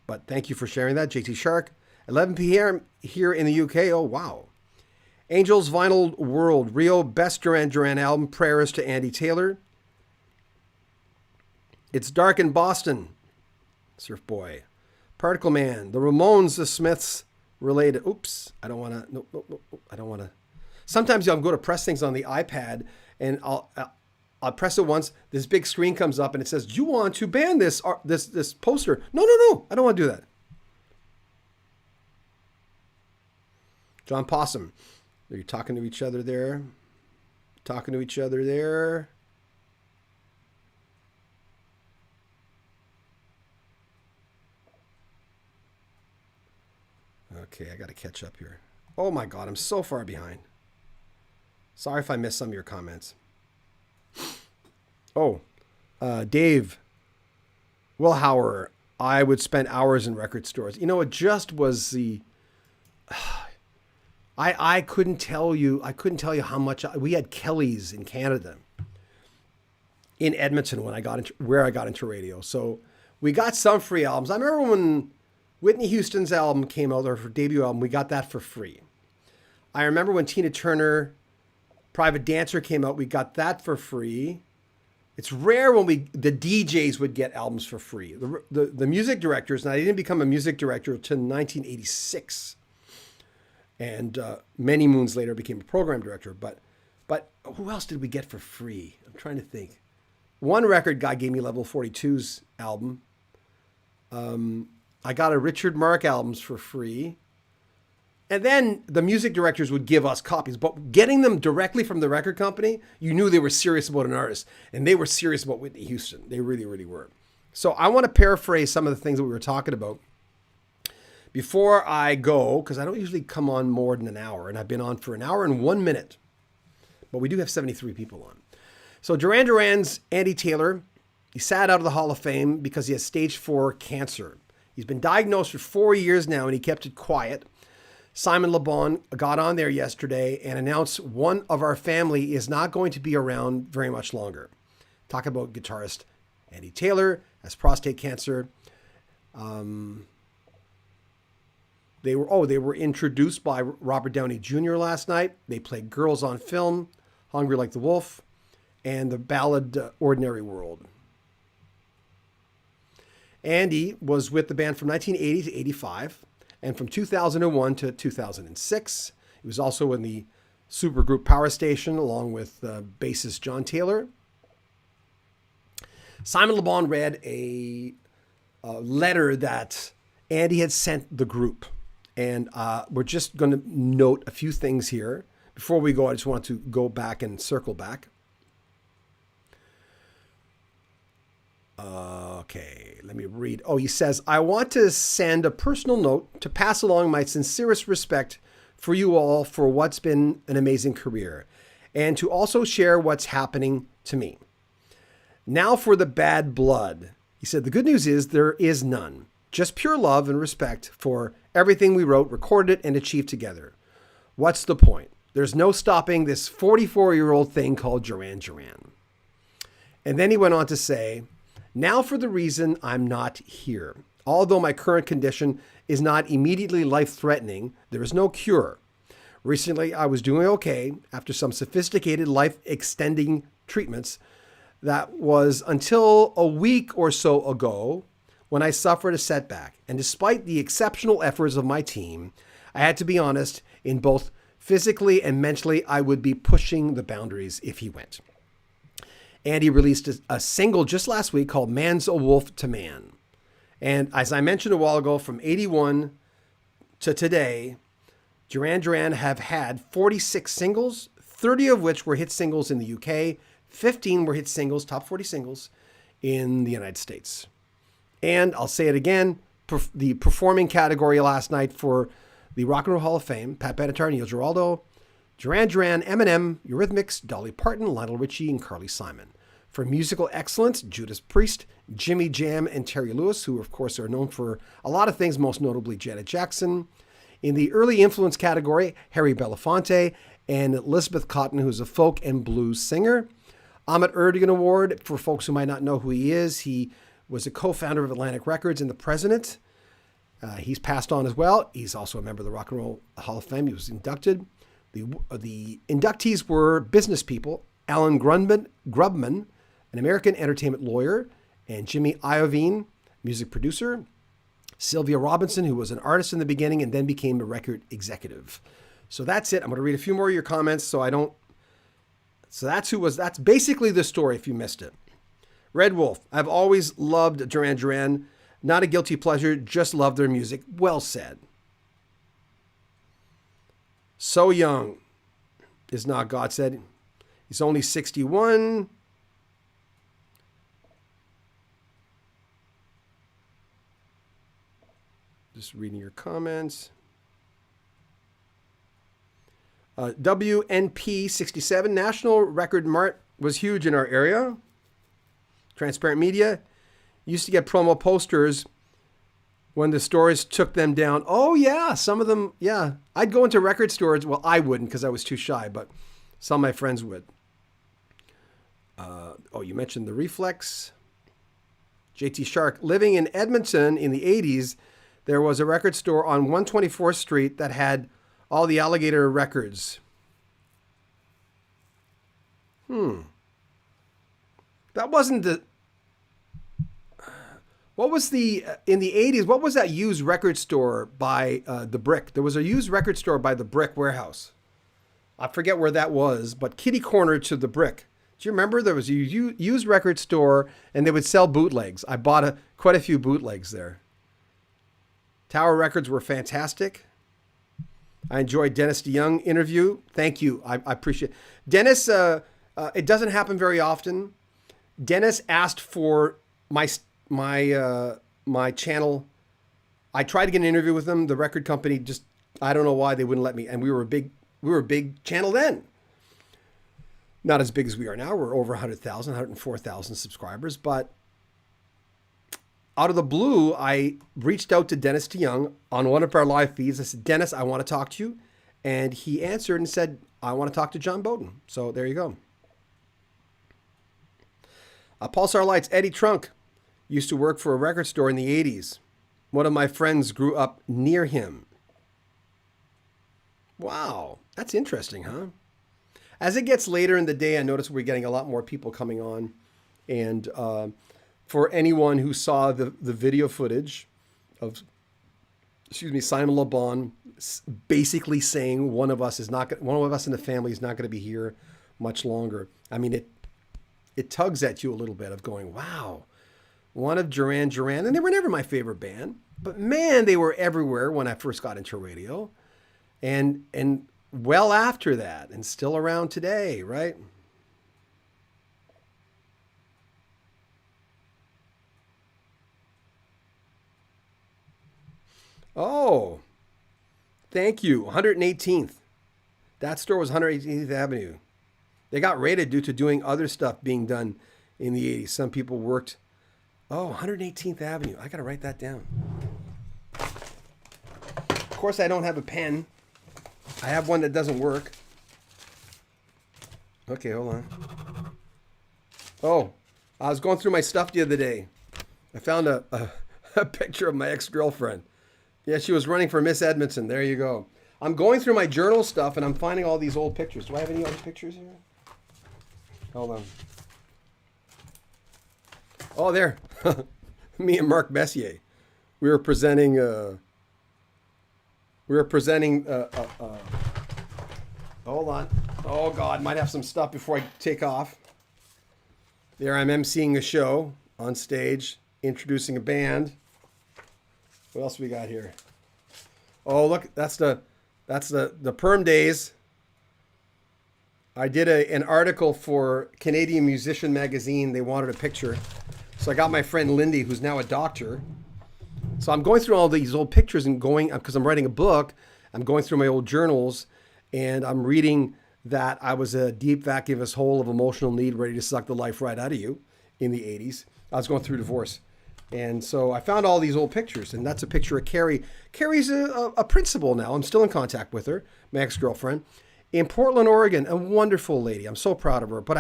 But thank you for sharing that, JT Shark. 11 p.m. here in the UK. Oh, wow. Angels Vinyl World. Rio Best Duran album. Prayers to Andy Taylor. It's Dark in Boston. Surf Boy. Particle Man. The Ramones, the Smiths related. Oops. I don't want to. No, I don't want to. Sometimes I'll go to press things on the iPad and I'll press it once. This big screen comes up and it says, do you want to ban this poster? No. I don't want to do that. John Possum. Are you talking to each other there? Talking to each other there. Okay, I got to catch up here. Oh my God, I'm so far behind. Sorry if I missed some of your comments. Oh, Dave Willhauer, I would spend hours in record stores. You know, it just was the... I couldn't tell you how much we had Kelly's in Canada, in Edmonton when I got into radio. So we got some free albums. I remember when Whitney Houston's album came out, or her debut album, we got that for free. I remember when Tina Turner, Private Dancer came out, we got that for free. It's rare when the DJs would get albums for free. The music directors, and I didn't become a music director until 1986. And many moons later became a program director. But who else did we get for free? I'm trying to think. One record guy gave me Level 42's album. I got a Richard Mark albums for free. And then the music directors would give us copies. But getting them directly from the record company, you knew they were serious about an artist. And they were serious about Whitney Houston. They really, really were. So I want to paraphrase some of the things that we were talking about before I go, because I don't usually come on more than an hour, and I've been on for an hour and 1 minute, but we do have 73 people on. So Duran's Andy Taylor, he sat out of the Hall of Fame because he has stage 4 cancer. He's been diagnosed for 4 years now, and he kept it quiet. Simon Le Bon got on there yesterday and announced one of our family is not going to be around very much longer. Talk about guitarist Andy Taylor has prostate cancer. They were introduced by Robert Downey Jr. last night. They played Girls on Film, Hungry Like the Wolf, and the ballad Ordinary World. Andy was with the band from 1980 to 85 and from 2001 to 2006. He was also in the supergroup Power Station along with bassist John Taylor. Simon Le Bon read a letter that Andy had sent the group. And we're just going to note a few things here. Before we go, I just want to go back and circle back. Okay, let me read. Oh, he says, I want to send a personal note to pass along my sincerest respect for you all for what's been an amazing career, and to also share what's happening to me. Now for the bad blood. He said, the good news is there is none. Just pure love and respect for everything we wrote, recorded, and achieved together. What's the point? There's no stopping this 44-year-old thing called Duran. And then he went on to say, now for the reason I'm not here. Although my current condition is not immediately life-threatening, there is no cure. Recently, I was doing okay after some sophisticated life-extending treatments. That was until a week or so ago when I suffered a setback. And despite the exceptional efforts of my team, I had to be honest, in both physically and mentally, I would be pushing the boundaries if he went. Andy released a single just last week called Man's a Wolf to Man. And as I mentioned a while ago, from 81 to today, Duran have had 46 singles, 30 of which were hit singles in the UK, 15 were hit singles, top 40 singles in the United States. And I'll say it again, the performing category last night for the Rock and Roll Hall of Fame, Pat Benatar, Neil Giraldo, Duran, Eminem, Eurythmics, Dolly Parton, Lionel Richie, and Carly Simon. For musical excellence, Judas Priest, Jimmy Jam, and Terry Lewis, who of course are known for a lot of things, most notably Janet Jackson. In the early influence category, Harry Belafonte and Elizabeth Cotton, who's a folk and blues singer. Ahmet Erdogan Award, for folks who might not know who he is, he was a co-founder of Atlantic Records and the president. He's passed on as well. He's also a member of the Rock and Roll Hall of Fame. He was inducted. The inductees were business people, Alan Grubman, an American entertainment lawyer, and Jimmy Iovine, music producer, Sylvia Robinson, who was an artist in the beginning and then became a record executive. So that's it. I'm going to read a few more of your comments so that's basically the story if you missed it. Red Wolf, I've always loved Duran. Not a guilty pleasure, just love their music. Well said. So young is not, God said. He's only 61. Just reading your comments. WNP 67, National Record Mart was huge in our area. Transparent Media used to get promo posters when the stores took them down. Oh, yeah, some of them, yeah. I'd go into record stores. Well, I wouldn't because I was too shy, but some of my friends would. You mentioned the Reflex. JT Shark, living in Edmonton in the 80s, there was a record store on 124th Street that had all the Alligator records. That wasn't the... What was the... In the 80s, what was that used record store by the Brick? There was a used record store by the Brick Warehouse. I forget where that was, but kitty corner to the Brick. Do you remember? There was a used record store, and they would sell bootlegs. I bought quite a few bootlegs there. Tower Records were fantastic. I enjoyed Dennis DeYoung interview. Thank you. I appreciate it. Dennis, it doesn't happen very often. Dennis asked for my channel. I tried to get an interview with him. The record company just, I don't know why they wouldn't let me. And we were a big channel then. Not as big as we are now. We're over 100,000, 104,000 subscribers. But out of the blue, I reached out to Dennis DeYoung on one of our live feeds. I said, Dennis, I want to talk to you. And he answered and said, I want to talk to John Beaudin. So there you go. Pulsar Lights, Eddie Trunk used to work for a record store in the 80s. One of my friends grew up near him. Wow, that's interesting, huh? As it gets later in the day, I notice we're getting a lot more people coming on. And for anyone who saw the video footage of, Simon Le Bon basically saying one of us in the family is not going to be here much longer. I mean, it tugs at you a little bit of going, wow, one of Duran, and they were never my favorite band, but man, they were everywhere when I first got into radio, and well after that, and still around today, right? Oh, thank you. 118th. That store was 118th Avenue. They got raided due to doing other stuff being done in the 80s. Some people worked. Oh, 118th Avenue. I got to write that down. Of course, I don't have a pen. I have one that doesn't work. Okay, hold on. Oh, I was going through my stuff the other day. I found a picture of my ex-girlfriend. Yeah, she was running for Miss Edmonton. There you go. I'm going through my journal stuff, and I'm finding all these old pictures. Do I have any other pictures here? Hold on. Oh, there. Me and Mark Messier. We were presenting... hold on. Oh, God. Might have some stuff before I take off. There I'm emceeing a show on stage, introducing a band. What else we got here? Oh, look. That's the Perm Days. I did an article for Canadian Musician Magazine. They wanted a picture. So I got my friend Lindy, who's now a doctor. So I'm going through all these old pictures and because I'm writing a book, I'm going through my old journals, and I'm reading that I was a deep vacuous hole of emotional need ready to suck the life right out of you in the 80s. I was going through divorce. And so I found all these old pictures, and that's a picture of Carrie. Carrie's a principal now. I'm still in contact with her, my ex-girlfriend, in Portland, Oregon, a wonderful lady. I'm so proud of her. But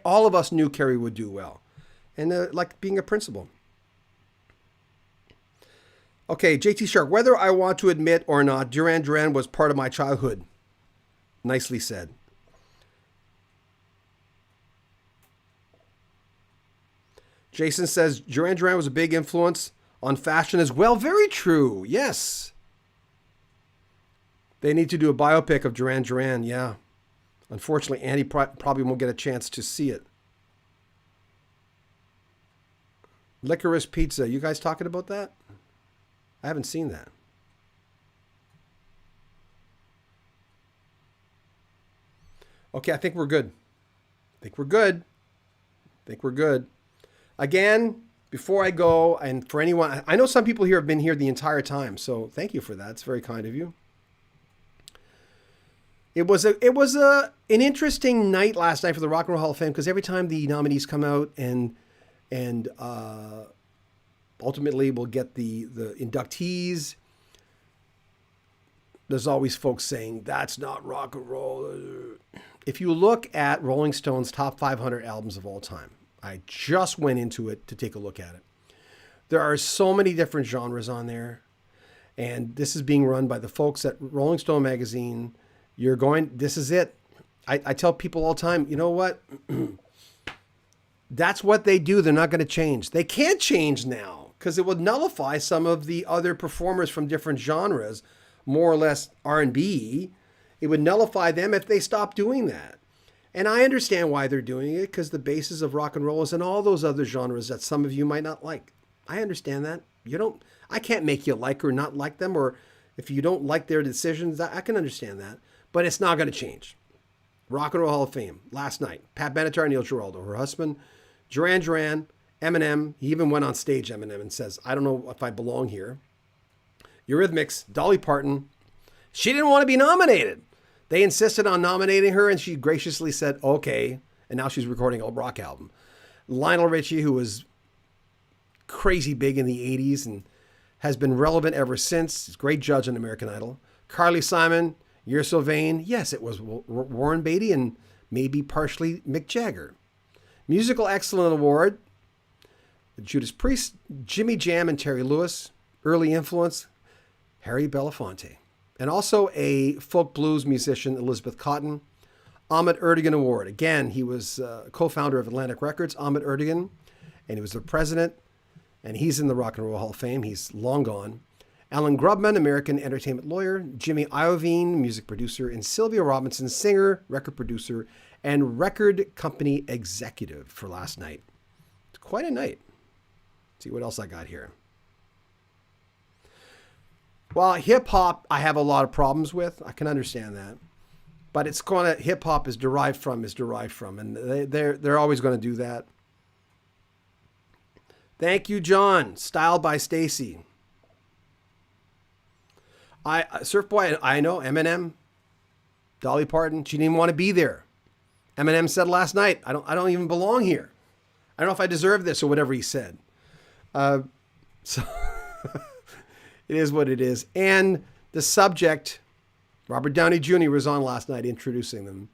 all of us knew Carrie would do well, and like being a principal. Okay, JT Shark, whether I want to admit or not, Duran was part of my childhood. Nicely said. Jason says, Duran was a big influence on fashion as well. Very true. Yes. They need to do a biopic of Duran. Yeah. Unfortunately, Andy probably won't get a chance to see it. Licorice Pizza. You guys talking about that? I haven't seen that. Okay, I think we're good. I think we're good. I think we're good. Again, before I go, and for anyone, I know some people here have been here the entire time, so thank you for that. It's very kind of you. It was an interesting night last night for the Rock and Roll Hall of Fame because every time the nominees come out and ultimately we'll get the inductees, there's always folks saying that's not rock and roll. If you look at Rolling Stone's top 500 albums of all time, I just went into it to take a look at it. There are so many different genres on there, and this is being run by the folks at Rolling Stone magazine. This is it. I tell people all the time, you know what? That's what they do. They're not going to change. They can't change now because it would nullify some of the other performers from different genres, more or less R&B. It would nullify them if they stopped doing that. And I understand why they're doing it because the basis of rock and roll is in all those other genres that some of you might not like. I understand that. I can't make you like or not like them, or if you don't like their decisions, I can understand that. But it's not going to change. Rock and Roll Hall of Fame, last night. Pat Benatar, Neil Giraldo, her husband, Duran, Eminem. He even went on stage, Eminem, and says, I don't know if I belong here. Eurythmics, Dolly Parton. She didn't want to be nominated. They insisted on nominating her, and she graciously said, okay. And now she's recording a rock album. Lionel Richie, who was crazy big in the 80s and has been relevant ever since. He's a great judge on American Idol. Carly Simon, You're So Vain. Yes, it was Warren Beatty and maybe partially Mick Jagger. Musical Excellence Award, Judas Priest, Jimmy Jam and Terry Lewis. Early influence, Harry Belafonte. And also a folk blues musician, Elizabeth Cotten. Ahmet Ertegun Award. Again, he was co-founder of Atlantic Records, Ahmet Ertegun, and he was the president, and he's in the Rock and Roll Hall of Fame. He's long gone. Alan Grubman, American entertainment lawyer. Jimmy Iovine, music producer. And Sylvia Robinson, singer, record producer, and record company executive for last night. It's quite a night. Let's see what else I got here. Well, hip-hop, I have a lot of problems with. I can understand that. But it's going to, hip-hop is derived from, and they're always going to do that. Thank you, John. Styled by Stacy. Surf Boy, I know, Eminem, Dolly Parton, she didn't even want to be there. Eminem said last night, I don't even belong here. I don't know if I deserve this or whatever he said. So... It is what it is. And the subject, Robert Downey Jr. was on last night introducing them.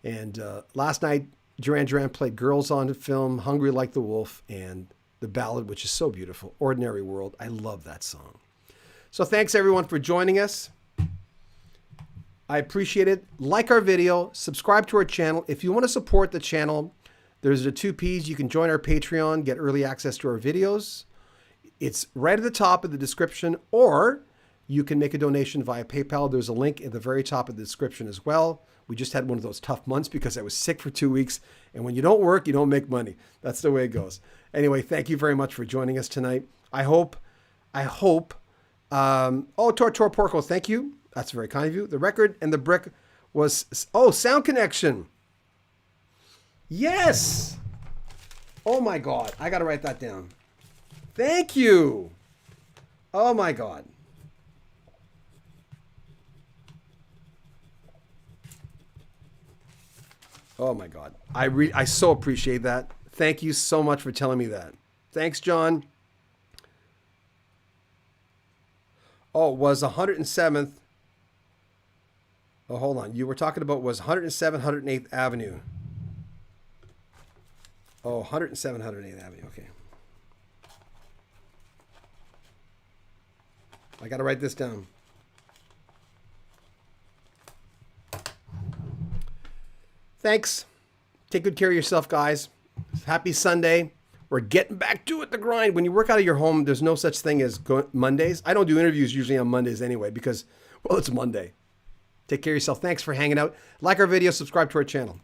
And last night, Duran played Girls on Film, Hungry Like the Wolf, and the ballad, which is so beautiful, Ordinary World. I love that song. So thanks, everyone, for joining us. I appreciate it. Like our video, subscribe to our channel. If you want to support the channel, there's the 2 Ps. You can join our Patreon, get early access to our videos. It's right at the top of the description, or you can make a donation via PayPal. There's a link at the very top of the description as well. We just had one of those tough months because I was sick for 2 weeks. And when you don't work, you don't make money. That's the way it goes. Anyway, thank you very much for joining us tonight. I hope, Tor Porco, thank you. That's very kind of you. The record and the brick was, Sound Connection. Yes. Oh my God. I got to write that down. Thank you. Oh my God. Oh my God. I so appreciate that. Thank you so much for telling me that. Thanks, John. Oh, it was 107th. Oh, hold on. You were talking about was 107, 108th Avenue. Oh, 107, 108th Avenue. Okay. I got to write this down. Thanks. Take good care of yourself, guys. Happy Sunday. We're getting back to it, the grind. When you work out of your home, there's no such thing as Mondays. I don't do interviews usually on Mondays anyway because, well, it's Monday. Take care of yourself. Thanks for hanging out. Like our video, subscribe to our channel.